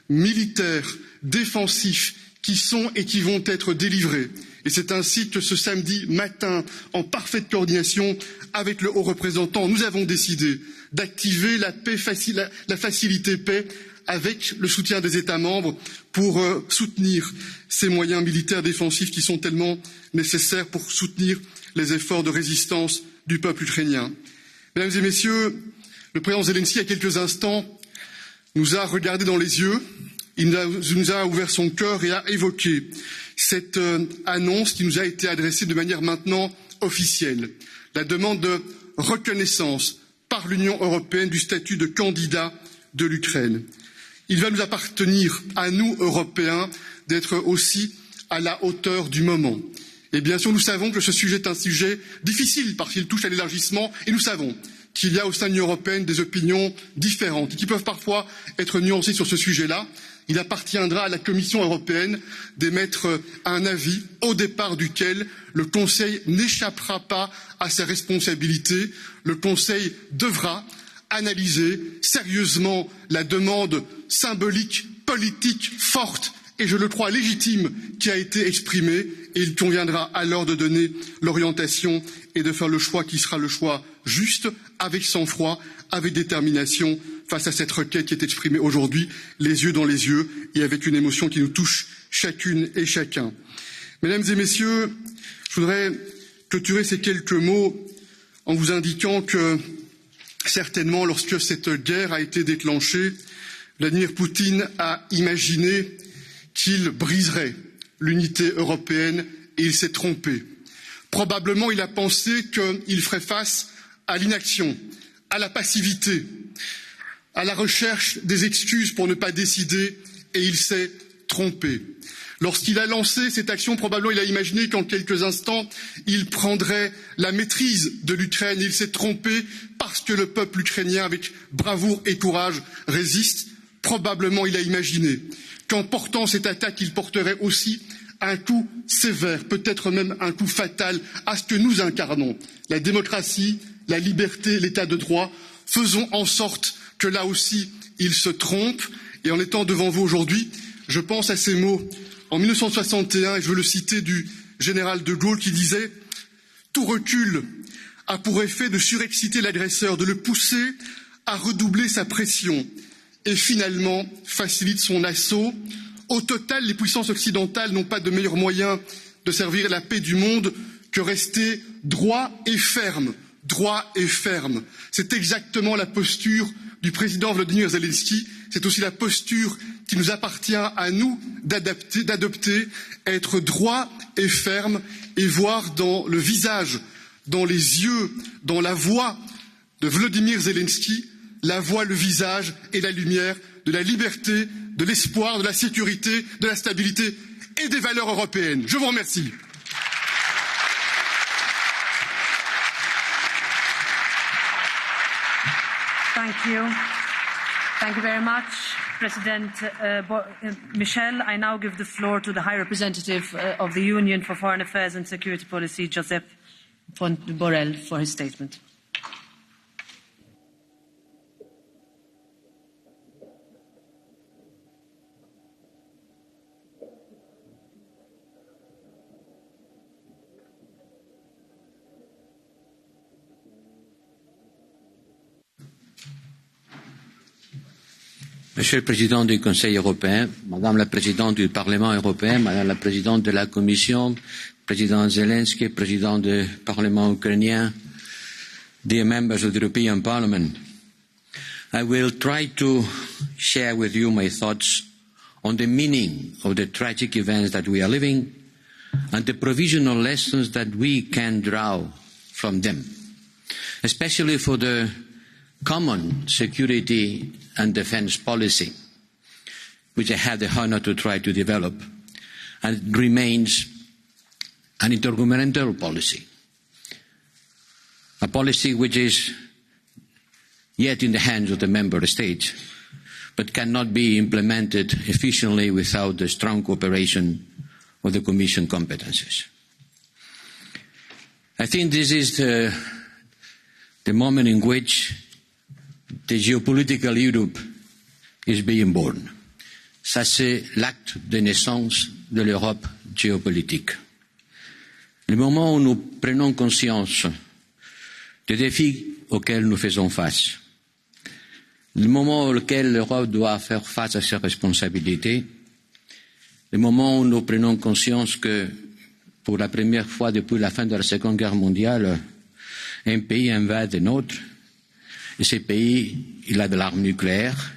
[SPEAKER 15] militaires, défensifs, qui sont et qui vont être délivrés. Et c'est ainsi que ce samedi matin, en parfaite coordination avec le haut représentant, nous avons décidé d'activer la facilité paix avec le soutien des États membres pour soutenir ces moyens militaires défensifs qui sont tellement nécessaires pour soutenir les efforts de résistance du peuple ukrainien. Mesdames et messieurs, le président Zelenski, il y a quelques instants, nous a regardé dans les yeux, il nous a ouvert son cœur et a évoqué cette annonce qui nous a été adressée de manière maintenant officielle, la demande de reconnaissance par l'Union européenne du statut de candidat de l'Ukraine. Il va nous appartenir, à nous, Européens, d'être aussi à la hauteur du moment. Et bien sûr, nous savons que ce sujet est un sujet difficile parce qu'il touche à l'élargissement et nous savons qu'il y a au sein de l'Union européenne des opinions différentes et qui peuvent parfois être nuancées sur ce sujet-là. Il appartiendra à la Commission européenne d'émettre un avis au départ duquel le Conseil n'échappera pas à ses responsabilités. Le Conseil devra analyser sérieusement la demande symbolique, politique, forte et je le crois légitime qui a été exprimée et il conviendra alors de donner l'orientation et de faire le choix qui sera le choix juste, avec sang-froid, avec détermination face à cette requête qui est exprimée aujourd'hui, les yeux dans les yeux et avec une émotion qui nous touche chacune et chacun. Mesdames et messieurs, je voudrais clôturer ces quelques mots en vous indiquant que certainement lorsque cette guerre a été déclenchée, Vladimir Poutine a imaginé qu'il briserait l'unité européenne et il s'est trompé. Probablement il a pensé qu'il ferait face à l'inaction, à la passivité, à la recherche des excuses pour ne pas décider et il s'est trompé. Lorsqu'il a lancé cette action, probablement il a imaginé qu'en quelques instants, il prendrait la maîtrise de l'Ukraine et il s'est trompé parce que le peuple ukrainien, avec bravoure et courage, résiste. Probablement il a imaginé qu'en portant cette attaque, il porterait aussi un coup sévère, peut-être même un coup fatal à ce que nous incarnons, la démocratie, la liberté, l'état de droit. Faisons en sorte que là aussi, il se trompe. Et en étant devant vous aujourd'hui, je pense à ces mots en 1961, et je veux le citer, du général de Gaulle qui disait « Tout recul a pour effet de surexciter l'agresseur, de le pousser à redoubler sa pression et finalement facilite son assaut. Au total, les puissances occidentales n'ont pas de meilleur moyen de servir la paix du monde que rester droit et ferme. Droit et ferme. C'est exactement la posture du président Volodymyr Zelenski. C'est aussi la posture qui nous appartient à nous d'adopter, être droit et ferme et voir dans le visage, dans les yeux, dans la voix de Volodymyr Zelenski, la voix, le visage et la lumière de la liberté, de l'espoir, de la sécurité, de la stabilité et des valeurs européennes. Je vous remercie.
[SPEAKER 13] Thank you. Thank you very much, President Michel. I now give the floor to the High Representative of the Union for Foreign Affairs and Security Policy, Josep Borrell, for his statement.
[SPEAKER 7] Monsieur le Président du Conseil européen, Madame la Présidente du Parlement européen, Madame la Présidente de la Commission, Président Zelenski, Président du Parlement ukrainien, dear members of the European Parliament, I will try to share with you my thoughts on the meaning of the tragic events that we are living and the provisional lessons that we can draw from them, especially for the common security and defence policy, which I had the honour to try to develop, and remains an intergovernmental policy, a policy which is yet in the hands of the member states, but cannot be implemented efficiently without the strong cooperation of the Commission competences. I think this is the moment in which the geopolitical Europe is being born. Ça, c'est l'acte de naissance de l'Europe géopolitique. Le moment où nous prenons conscience des défis auxquels nous faisons face, le moment auquel l'Europe doit faire face à ses responsabilités, le moment où nous prenons conscience que, pour la première fois depuis la fin de la Seconde Guerre mondiale, un pays invade un autre, et ce pays, il a de l'arme nucléaire,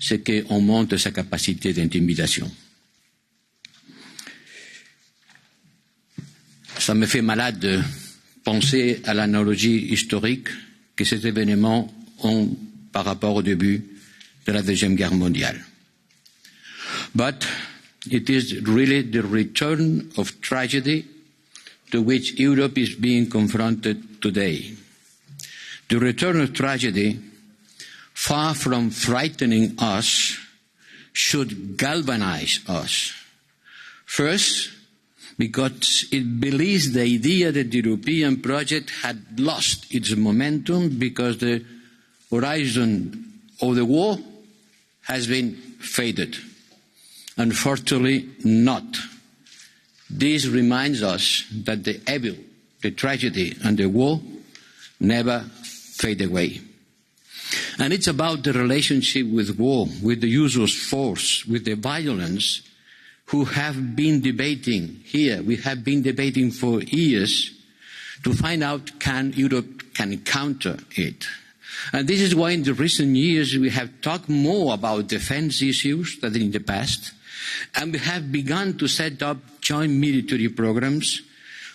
[SPEAKER 7] c'est qu'on monte sa capacité d'intimidation. Ça me fait malade de penser à l'analogie historique que ces événements ont par rapport au début de la Deuxième Guerre mondiale. But it is really the return of tragedy to which Europe is being confronted today. The return of tragedy, far from frightening us, should galvanize us. First, because it believes the idea that the European project had lost its momentum because the horizon of the war has been faded. Unfortunately not. This reminds us that the evil, the tragedy and the war never fade away. And it's about the relationship with war, with the use of force, with the violence, who have been debating here. We have been debating for years to find out can Europe can counter it. And this is why in the recent years we have talked more about defence issues than in the past. And we have begun to set up joint military programmes.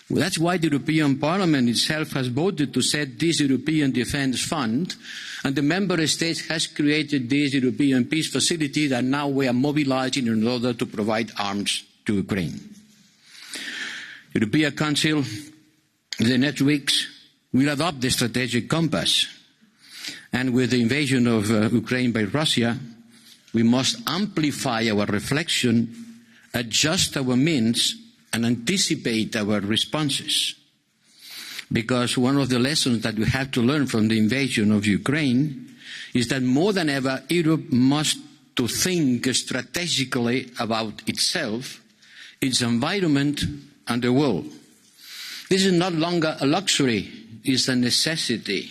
[SPEAKER 7] Well, that's why the European Parliament itself has voted to set this European Defence Fund, and the Member States has created this European Peace Facility that now we are mobilising in order to provide arms to Ukraine. The European Council in the next weeks will adopt the strategic compass, and with the invasion of Ukraine by Russia, we must amplify our reflection, adjust our means, and anticipate our responses. Because one of the lessons that we have to learn from the invasion of Ukraine is that more than ever, Europe must to think strategically about itself, its environment, and the world. This is no longer a luxury, it's a necessity.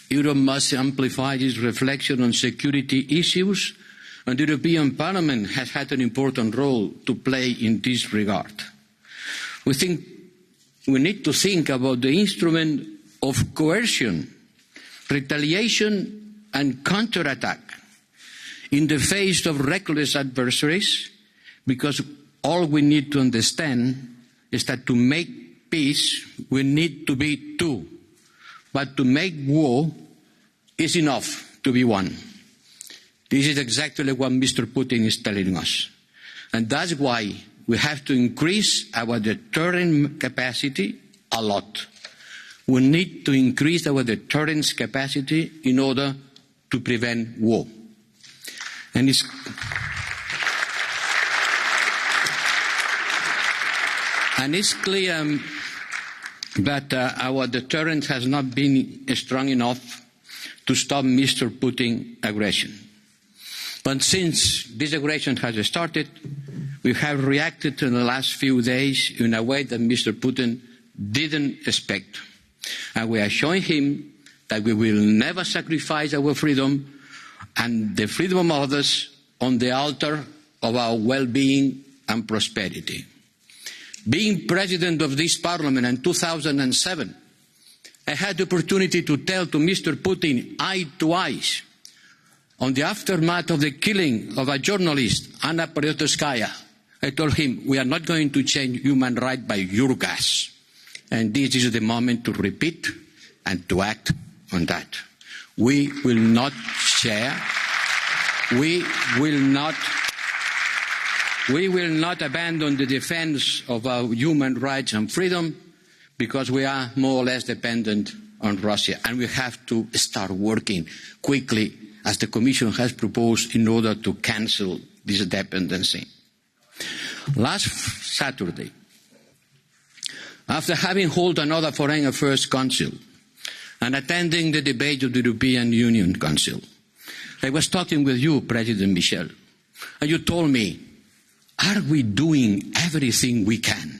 [SPEAKER 7] Europe must amplify its reflection on security issues, and the European Parliament has had an important role to play in this regard. We need to think about the instrument of coercion, retaliation and counterattack in the face of reckless adversaries, because all we need to understand is that to make peace we need to be two, but to make war is enough to be one. This is exactly what Mr. Putin is telling us. And that's why we have to increase our deterrent capacity a lot. We need to increase our deterrence capacity in order to prevent war. And it's clear that our deterrent has not been strong enough to stop Mr. Putin's aggression. But since this aggression has started, we have reacted in the last few days in a way that Mr. Putin didn't expect. And we are showing him that we will never sacrifice our freedom and the freedom of others on the altar of our well-being and prosperity. Being president of this parliament in 2007, I had the opportunity to tell to Mr. Putin eye to eye on the aftermath of the killing of a journalist, Anna Politkovskaya. I told him, we are not going to change human rights by your gas. And this is the moment to repeat and to act on that. We will not share. We will not abandon the defense of our human rights and freedom, because we are more or less dependent on Russia. And we have to start working quickly, as the Commission has proposed, in order to cancel this dependency. Last Saturday, after having held another Foreign Affairs Council and attending the debate of the European Union Council, I was talking with you, President Michel, and you told me, are we doing everything we can?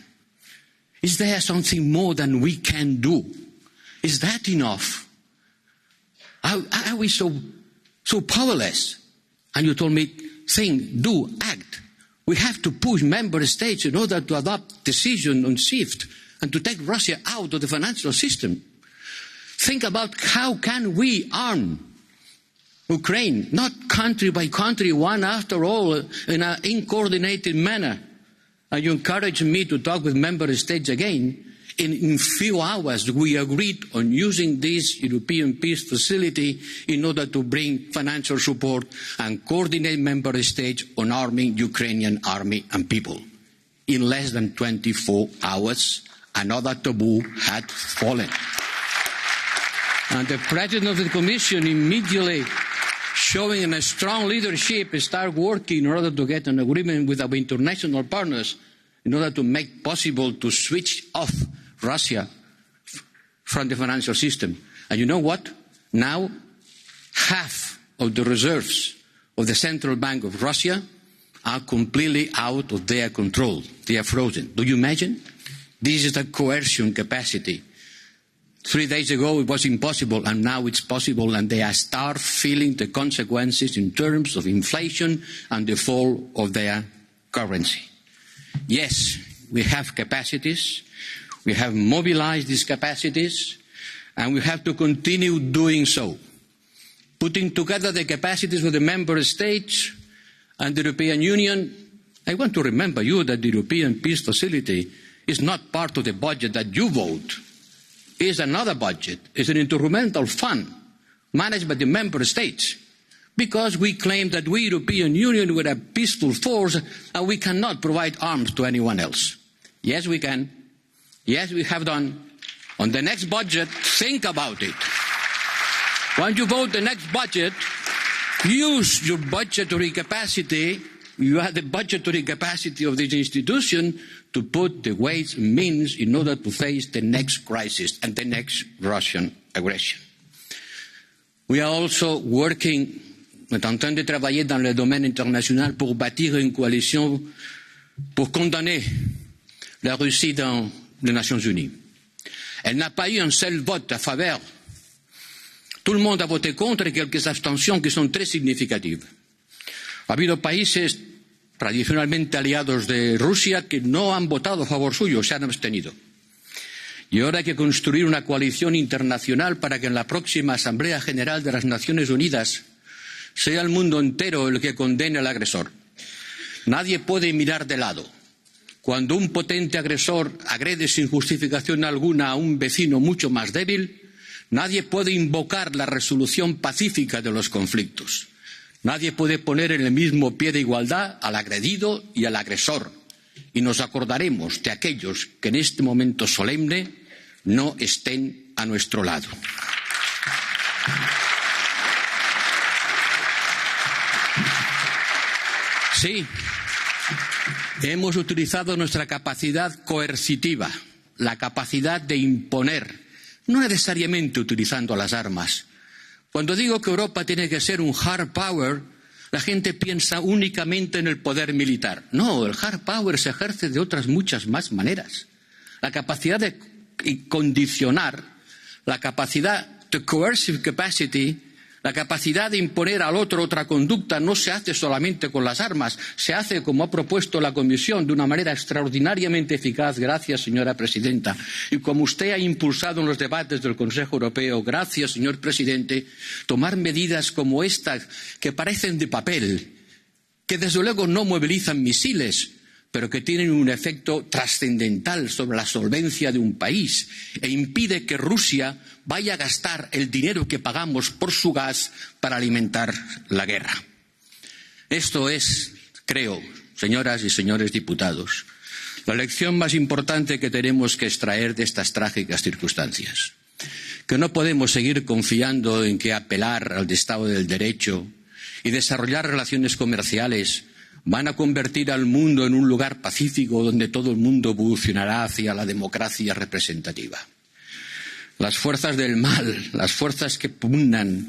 [SPEAKER 7] Is there something more than we can do? Is that enough? Are we so powerless? And you told me, think, do, act. We have to push member states in order to adopt decisions on SWIFT and to take Russia out of the financial system. Think about how can we arm Ukraine, not country by country, one after all, in an uncoordinated manner. And you encouraged me to talk with member states again. In few hours, we agreed on using this European Peace Facility in order to bring financial support and coordinate member states on arming Ukrainian army and people. In less than 24 hours, Another taboo had fallen. And the President of the Commission immediately, showing him a strong leadership, started working in order to get an agreement with our international partners in order to make possible to switch off Russia from the financial system. And you know what? Now, half of the reserves of the Central Bank of Russia are completely out of their control. They are frozen. Do you imagine? This is the coercion capacity. 3 days ago it was impossible, and now it's possible, and they start feeling the consequences in terms of inflation and the fall of their currency. Yes, we have capacities. We have mobilized these capacities, and we have to continue doing so, putting together the capacities of the member states and the European Union. I want to remember you that the European Peace Facility is not part of the budget that you vote. It's another budget. It's an intergovernmental fund managed by the member states, because we claim that we, European Union, were a peaceful force and we cannot provide arms to anyone else. Yes, we can. Yes, we have done. On the next budget, think about it. When you vote the next budget, use your budgetary capacity. You have the budgetary capacity of this institution to put the ways and means in order to face the next crisis and the next Russian aggression. We are also working, on est en train de travailler dans le domaine international pour bâtir une coalition pour condamner la Russie dans les Nations Unies. Elle n'a pas eu un seul vote à faveur. Tout le monde a voté contre et quelques abstentions qui sont très significatives. Ha habido países tradicionalmente aliados de Rusia que no han votado a favor suyo, se han abstenido. Y ahora hay que construir una coalición internacional para que en la próxima Asamblea General de las Naciones Unidas sea el mundo entero el que condene al agresor. Nadie puede mirar de lado. Cuando un potente agresor agrede sin justificación alguna a un vecino mucho más débil, nadie puede invocar la resolución pacífica de los conflictos. Nadie puede poner en el mismo pie de igualdad al agredido y al agresor. Y nos acordaremos de aquellos que en este momento solemne no estén a nuestro lado. Sí, hemos utilizado nuestra capacidad coercitiva, la capacidad de imponer, no necesariamente utilizando las armas. Cuando digo que Europa tiene que ser un hard power, la gente piensa únicamente en el poder militar. No, el hard power se ejerce de otras muchas más maneras. La capacidad de condicionar, la capacidad, the coercive capacity, la capacidad de imponer al otro otra conducta no se hace solamente con las armas, se hace, como ha propuesto la Comisión, de una manera extraordinariamente eficaz. Gracias, señora presidenta. Y como usted ha impulsado en los debates del Consejo Europeo, gracias, señor presidente, tomar medidas como estas, que parecen de papel, que desde luego no movilizan misiles, pero que tienen un efecto trascendental sobre la solvencia de un país e impide que Rusia vaya a gastar el dinero que pagamos por su gas para alimentar la guerra. Esto es, creo, señoras y señores diputados, la lección más importante que tenemos que extraer de estas trágicas circunstancias. Que no podemos seguir confiando en que apelar al Estado del Derecho y desarrollar relaciones comerciales van a convertir al mundo en un lugar pacífico donde todo el mundo evolucionará hacia la democracia representativa. Las fuerzas del mal, las fuerzas que pugnan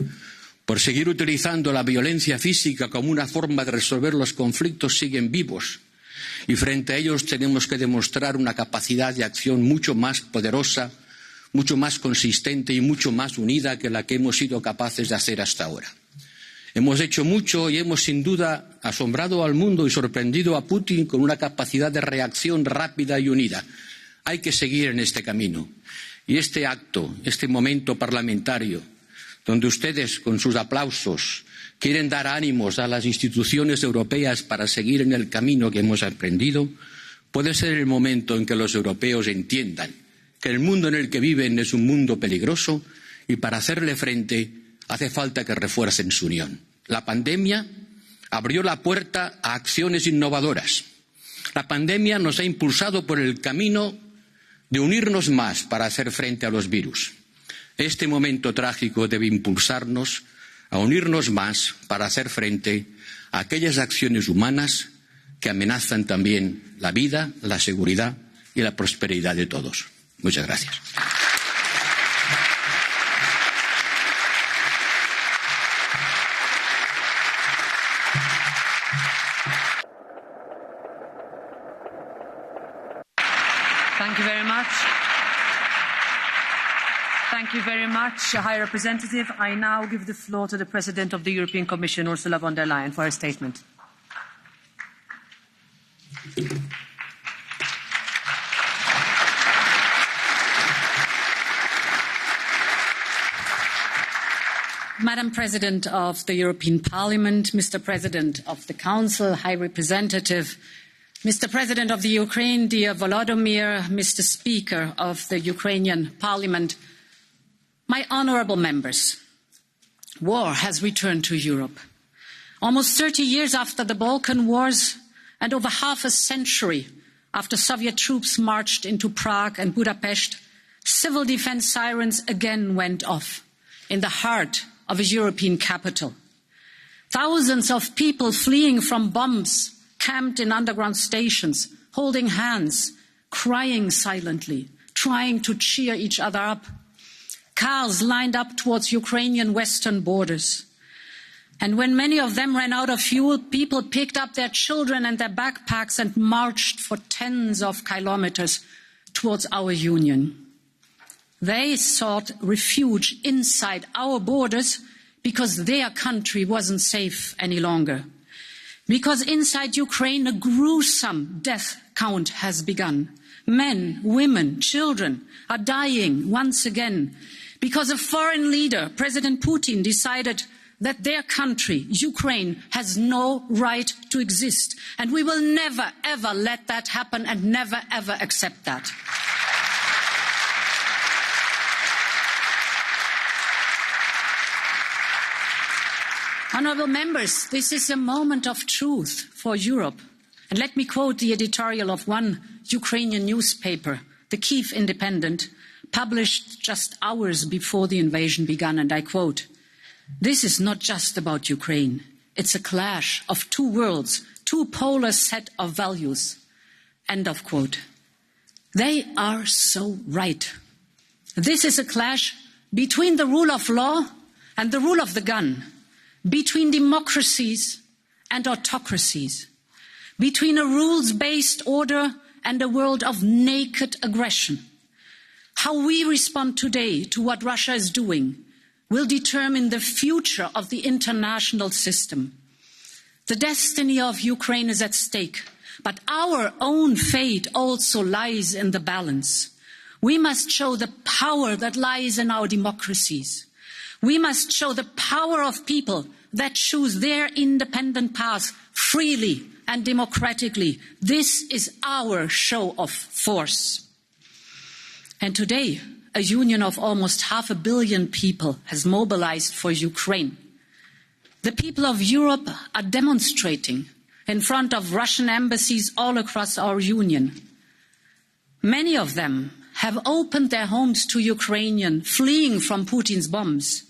[SPEAKER 7] por seguir utilizando la violencia física como una forma de resolver los conflictos siguen vivos, y frente a ellos tenemos que demostrar una capacidad de acción mucho más poderosa, mucho más consistente y mucho más unida que la que hemos sido capaces de hacer hasta ahora. Hemos hecho mucho y hemos sin duda asombrado al mundo y sorprendido a Putin con una capacidad de reacción rápida y unida. Hay que seguir en este camino. Y este acto, este momento parlamentario, donde ustedes con sus aplausos quieren dar ánimos a las instituciones europeas para seguir en el camino que hemos emprendido, puede ser el momento en que los europeos entiendan que el mundo en el que viven es un mundo peligroso y para hacerle frente hace falta que refuercen su unión. La pandemia abrió la puerta a acciones innovadoras. La pandemia nos ha impulsado por el camino
[SPEAKER 16] de unirnos más para hacer frente a los virus. Este momento trágico debe impulsarnos a unirnos más para hacer frente a aquellas acciones humanas que amenazan también la vida, la seguridad y la prosperidad de todos. Muchas gracias.
[SPEAKER 13] Thank you very much. Thank you very much, High Representative. I now give the floor to the President of the European Commission, Ursula von der Leyen, for her statement.
[SPEAKER 17] Madam President of the European Parliament, Mr. President of the Council, High Representative, Mr. President of the Ukraine, dear Volodymyr, Mr. Speaker of the Ukrainian Parliament, my honourable members, war has returned to Europe. Almost 30 years after the Balkan Wars and over half a century after Soviet troops marched into Prague and Budapest, civil defence sirens again went off in the heart of a European capital. Thousands of people fleeing from bombs camped in underground stations, holding hands, crying silently, trying to cheer each other up. Cars lined up towards Ukrainian western borders. And when many of them ran out of fuel, people picked up their children and their backpacks and marched for tens of kilometers towards our union. They sought refuge inside our borders because their country wasn't safe any longer. Because inside Ukraine, a gruesome death count has begun. Men, women, children are dying once again because a foreign leader, President Putin, decided that their country, Ukraine, has no right to exist. And we will never, ever let that happen and never, ever accept that. Honourable members, this is a moment of truth for Europe. And let me quote the editorial of one Ukrainian newspaper, the Kyiv Independent, published just hours before the invasion began, and I quote, "This is not just about Ukraine. It's a clash of two worlds, two polar set of values." End of quote. They are so right. This is a clash between the rule of law and the rule of the gun, between democracies and autocracies, between a rules-based order and a world of naked aggression. How we respond today to what Russia is doing will determine the future of the international system. The destiny of Ukraine is at stake, but our own fate also lies in the balance. We must show the power that lies in our democracies. We must show the power of people that choose their independent path freely and democratically. This is our show of force. And today, a union of almost 500 million people has mobilized for Ukraine. The people of Europe are demonstrating in front of Russian embassies all across our union. Many of them have opened their homes to Ukrainians fleeing from Putin's bombs.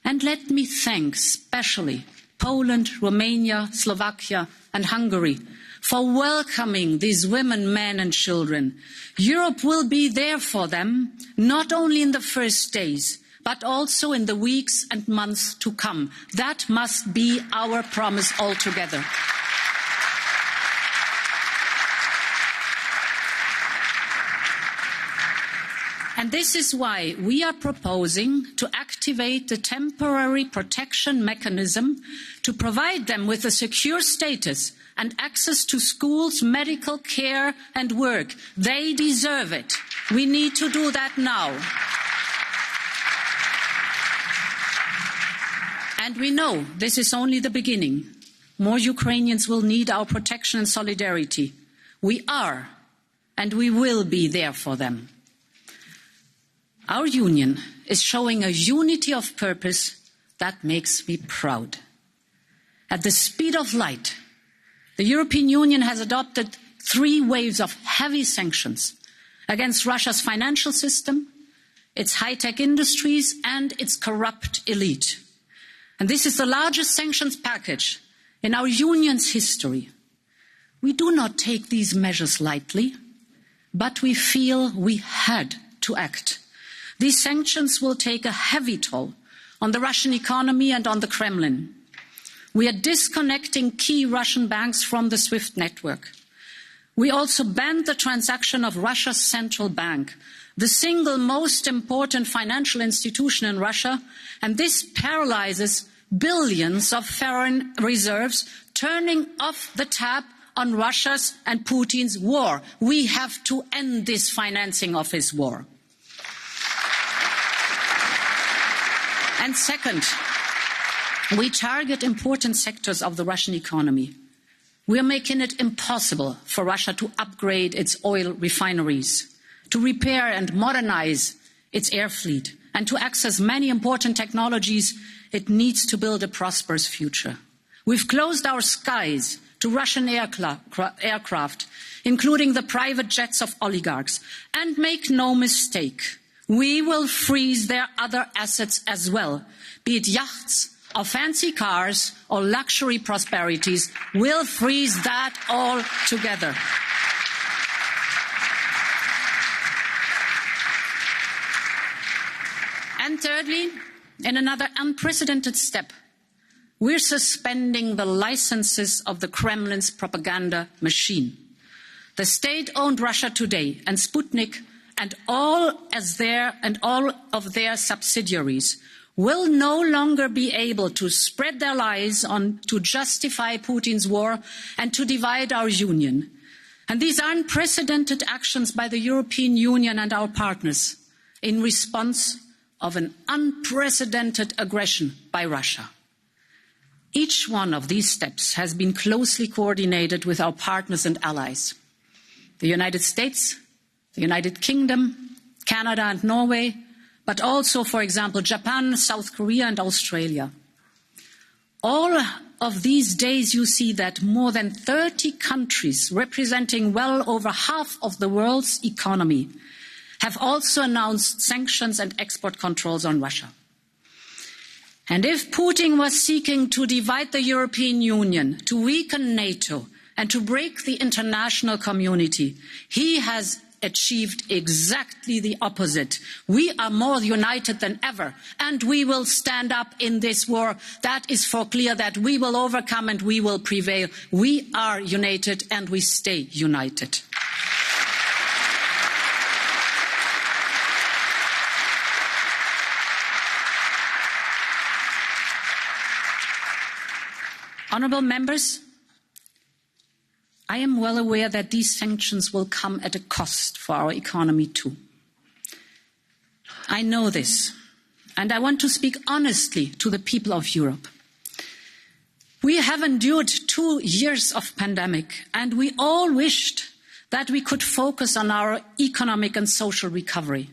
[SPEAKER 17] And let me thank especially Poland, Romania, Slovakia and Hungary for welcoming these women, men and children. Europe will be there for them, not only in the first days, but also in the weeks and months to come. That must be our promise altogether. And this is why we are proposing to activate the temporary protection mechanism to provide them with a secure status and access to schools, medical care and work. They deserve it. We need to do that now. And we know this is only the beginning. More Ukrainians will need our protection and solidarity. We are and we will be there for them. Our union is showing a unity of purpose that makes me proud. At the speed of light, the European Union has adopted 3 waves of heavy sanctions against Russia's financial system, its high-tech industries, and its corrupt elite. And this is the largest sanctions package in our union's history. We do not take these measures lightly, but we feel we had to act. These sanctions will take a heavy toll on the Russian economy and on the Kremlin. We are disconnecting key Russian banks from the SWIFT network. We also banned the transaction of Russia's central bank, the single most important financial institution in Russia, and this paralyzes billions of foreign reserves, turning off the tap on Russia's and Putin's war. We have to end this financing of his war. And second, we target important sectors of the Russian economy. We are making it impossible for Russia to upgrade its oil refineries, to repair and modernize its air fleet, and to access many important technologies it needs to build a prosperous future. We've closed our skies to Russian aircraft, including the private jets of oligarchs. And make no mistake, we will freeze their other assets as well, be it yachts or fancy cars or luxury prosperities. We'll freeze that all together. And thirdly, in another unprecedented step, we're suspending the licenses of the Kremlin's propaganda machine. The state-owned Russia Today and Sputnik and all of their subsidiaries will no longer be able to spread their lies to justify Putin's war and to divide our union. And these are unprecedented actions by the European Union and our partners in response of an unprecedented aggression by Russia. Each one of these steps has been closely coordinated with our partners and allies. The United States, the United Kingdom, Canada and Norway, but also, for example, Japan, South Korea and Australia. All of these days you see that more than 30 countries representing well over half of the world's economy have also announced sanctions and export controls on Russia. And if Putin was seeking to divide the European Union, to weaken NATO and to break the international community, he has achieved exactly the opposite. We are more united than ever, and we will stand up in this war. That is for clear, that we will overcome and we will prevail. We are united and we stay united. Honourable members, I am well aware that these sanctions will come at a cost for our economy too. I know this, and I want to speak honestly to the people of Europe. We have endured 2 years of pandemic, and we all wished that we could focus on our economic and social recovery.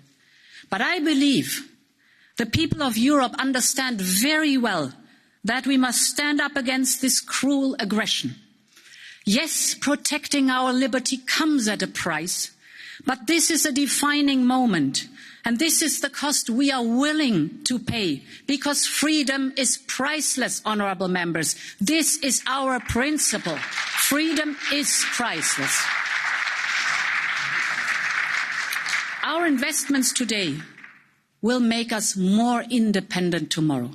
[SPEAKER 17] But I believe the people of Europe understand very well that we must stand up against this cruel aggression. Yes, protecting our liberty comes at a price, but this is a defining moment, and this is the cost we are willing to pay, because freedom is priceless, honourable members. This is our principle. Freedom is priceless. Our investments today will make us more independent tomorrow.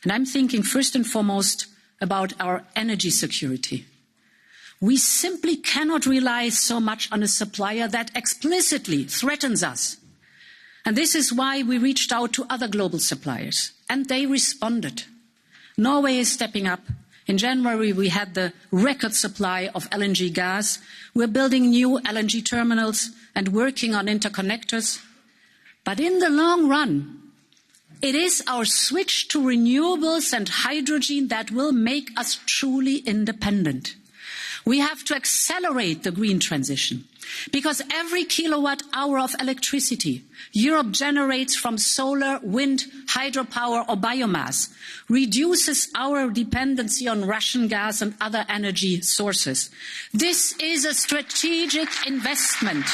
[SPEAKER 17] And I'm thinking first and foremost about our energy security. We simply cannot rely so much on a supplier that explicitly threatens us. And this is why we reached out to other global suppliers, and they responded. Norway is stepping up. In January, we had the record supply of LNG gas. We're building new LNG terminals and working on interconnectors. But in the long run, it is our switch to renewables and hydrogen that will make us truly independent. We have to accelerate the green transition, because every kilowatt hour of electricity Europe generates from solar, wind, hydropower or biomass reduces our dependency on Russian gas and other energy sources. This is a strategic investment.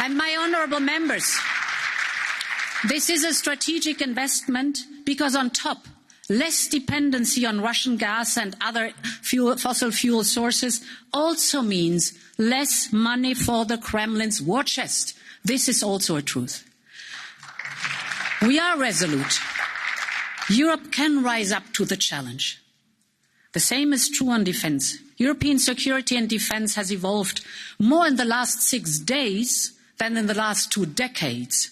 [SPEAKER 17] And my honourable members, this is a strategic investment because on top, less dependency on Russian gas and other fossil fuel sources also means less money for the Kremlin's war chest. This is also a truth. We are resolute. Europe can rise up to the challenge. The same is true on defence. European security and defence has evolved more in the last 6 days than in the last 2 decades.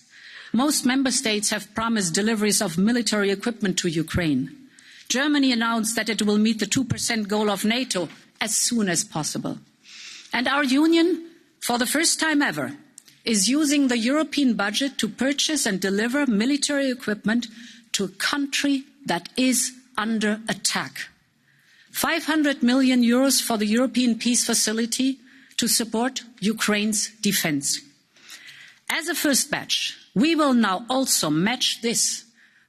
[SPEAKER 17] Most member states have promised deliveries of military equipment to Ukraine. Germany announced that it will meet the 2% goal of NATO as soon as possible. And our union, for the first time ever, is using the European budget to purchase and deliver military equipment to a country that is under attack. 500 million euros for the European Peace Facility to support Ukraine's defence. As a first batch, we will now also match this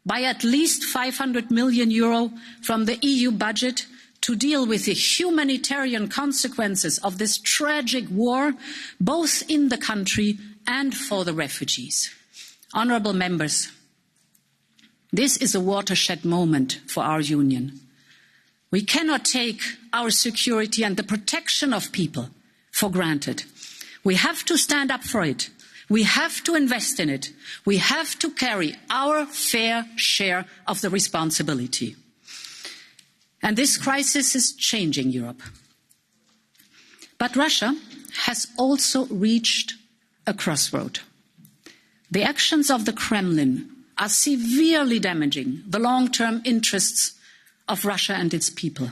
[SPEAKER 17] by at least 500 million euro from the EU budget to deal with the humanitarian consequences of this tragic war, both in the country and for the refugees. Honourable members, this is a watershed moment for our union. We cannot take our security and the protection of people for granted. We have to stand up for it. We have to invest in it. We have to carry our fair share of the responsibility. And this crisis is changing Europe. But Russia has also reached a crossroad. The actions of the Kremlin are severely damaging the long-term interests of Russia and its people.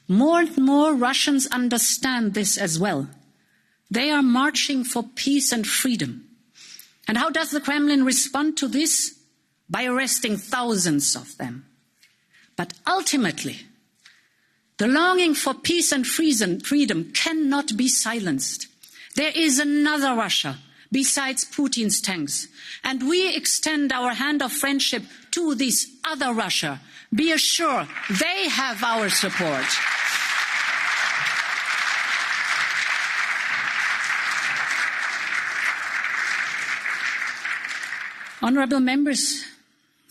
[SPEAKER 17] More and more Russians understand this as well. They are marching for peace and freedom. And how does the Kremlin respond to this? By arresting thousands of them. But ultimately, the longing for peace and freedom cannot be silenced. There is another Russia besides Putin's tanks, and we extend our hand of friendship to this other Russia. Be assured they have our support. Honourable members,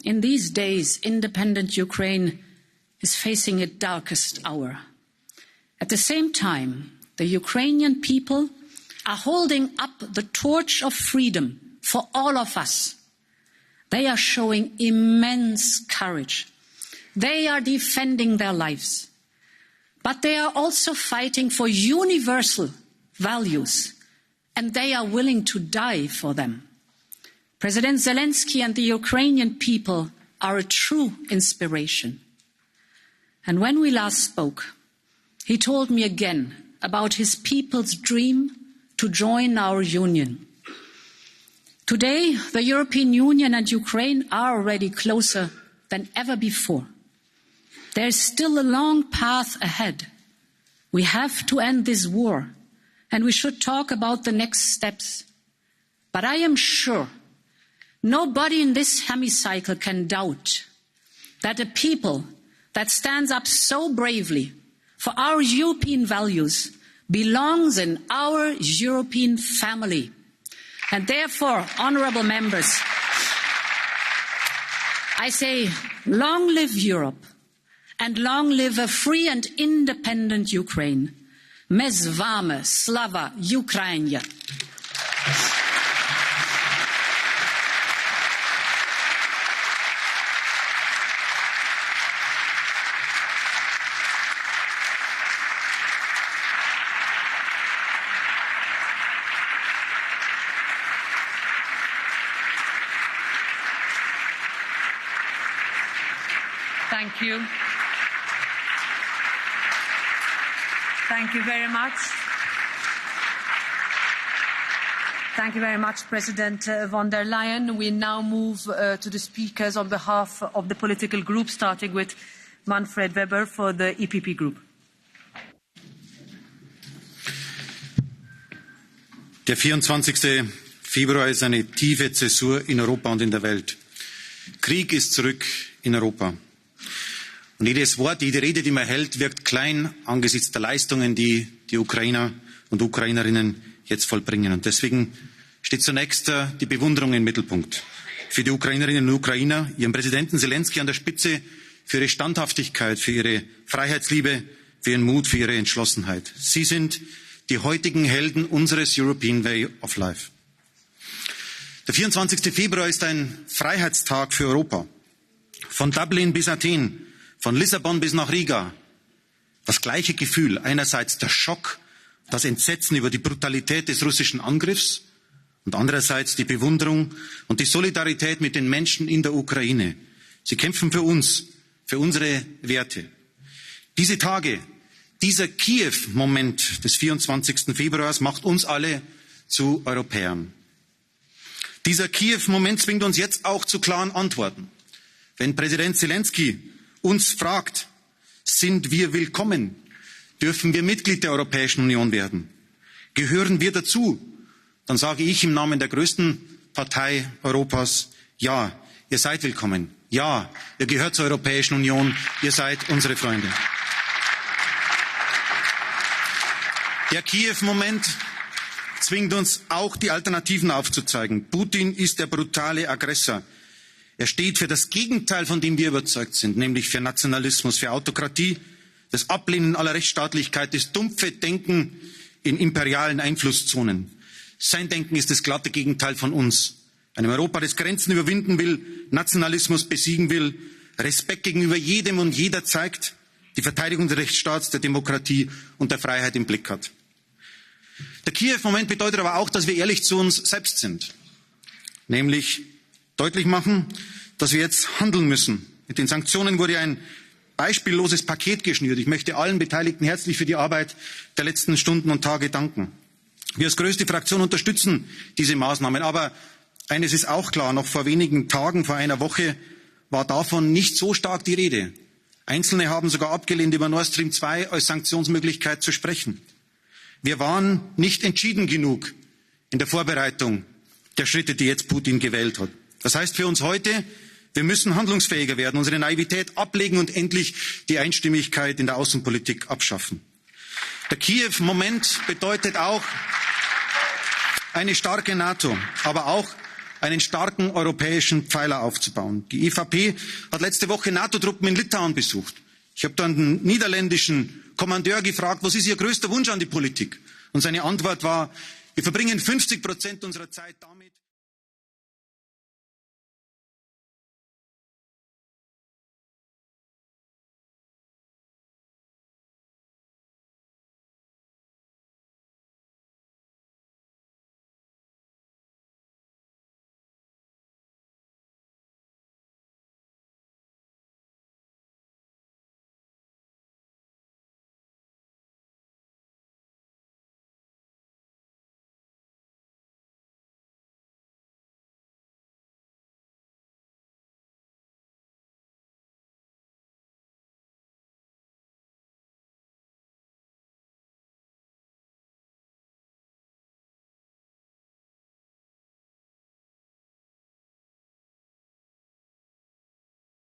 [SPEAKER 17] in these days, independent Ukraine is facing its darkest hour. At the same time, the Ukrainian people are holding up the torch of freedom for all of us. They are showing immense courage. They are defending their lives. But they are also fighting for universal values, and they are willing to die for them. President Zelenski and the Ukrainian people are a true inspiration. And when we last spoke, he told me again about his people's dream to join our union. Today, the European Union and Ukraine are already closer than ever before. There is still a long path ahead. We have to end this war, and we should talk about the next steps. But I am sure nobody in this hemicycle can doubt that a people that stands up so bravely for our European values belongs in our European family. And therefore, honourable members, I say, long live Europe and long live a free and independent Ukraine. Me z vami, slava Ukrainie.
[SPEAKER 13] Thank you. Thank you very much. Thank you very much, President von der Leyen. We now move to the speakers on behalf of the political group, starting with Manfred Weber for the EPP Group.
[SPEAKER 18] Der 24. Februar ist eine tiefe Zäsur in Europa und in der Welt. Krieg ist zurück in Europa. Und jedes Wort, jede Rede, die man hält, wirkt klein angesichts der Leistungen, die die Ukrainer und Ukrainerinnen jetzt vollbringen. Und deswegen steht zunächst die Bewunderung im Mittelpunkt. Für die Ukrainerinnen und Ukrainer, ihren Präsidenten Zelenski an der Spitze, für ihre Standhaftigkeit, für ihre Freiheitsliebe, für ihren Mut, für ihre Entschlossenheit. Sie sind die heutigen Helden unseres European Way of Life. Der 24. Februar ist ein Freiheitstag für Europa. Von Dublin bis Athen, von Lissabon bis nach Riga. Das gleiche Gefühl. Einerseits der Schock, das Entsetzen über die Brutalität des russischen Angriffs und andererseits die Bewunderung und die Solidarität mit den Menschen in der Ukraine. Sie kämpfen für uns, für unsere Werte. Diese Tage, dieser Kiew-Moment des 24. Februars macht uns alle zu Europäern. Dieser Kiew-Moment zwingt uns jetzt auch zu klaren Antworten. Wenn Präsident Zelenski uns fragt, sind wir willkommen? Dürfen wir Mitglied der Europäischen Union werden? Gehören wir dazu? Dann sage ich im Namen der größten Partei Europas, ja, ihr seid willkommen. Ja, ihr gehört zur Europäischen Union. Ihr seid unsere Freunde. Der Kiew-Moment zwingt uns auch, die Alternativen aufzuzeigen. Putin ist der brutale Aggressor. Er steht für das Gegenteil, von dem wir überzeugt sind, nämlich für Nationalismus, für Autokratie, das Ablehnen aller Rechtsstaatlichkeit, das dumpfe Denken in imperialen Einflusszonen. Sein Denken ist das glatte Gegenteil von uns. Einem Europa, das Grenzen überwinden will, Nationalismus besiegen will, Respekt gegenüber jedem und jeder zeigt, die Verteidigung des Rechtsstaats, der Demokratie und der Freiheit im Blick hat. Der Kiew-Moment bedeutet aber auch, dass wir ehrlich zu uns selbst sind. Nämlich deutlich machen, dass wir jetzt handeln müssen. Mit den Sanktionen wurde ein beispielloses Paket geschnürt. Ich möchte allen Beteiligten herzlich für die Arbeit der letzten Stunden und Tage danken. Wir als größte Fraktion unterstützen diese Maßnahmen. Aber eines ist auch klar, noch vor wenigen Tagen, vor einer Woche, war davon nicht so stark die Rede. Einzelne haben sogar abgelehnt, über Nord Stream 2 als Sanktionsmöglichkeit zu sprechen. Wir waren nicht entschieden genug in der Vorbereitung der Schritte, die jetzt Putin gewählt hat. Das heißt für uns heute, wir müssen handlungsfähiger werden, unsere Naivität ablegen und endlich die Einstimmigkeit in der Außenpolitik abschaffen. Der Kiew-Moment bedeutet auch eine starke NATO, aber auch einen starken europäischen Pfeiler aufzubauen. Die EVP hat letzte Woche NATO-Truppen in Litauen besucht. Ich habe dann den niederländischen Kommandeur gefragt, was ist Ihr größter Wunsch an die Politik? Und seine Antwort war, wir verbringen 50% unserer Zeit damit,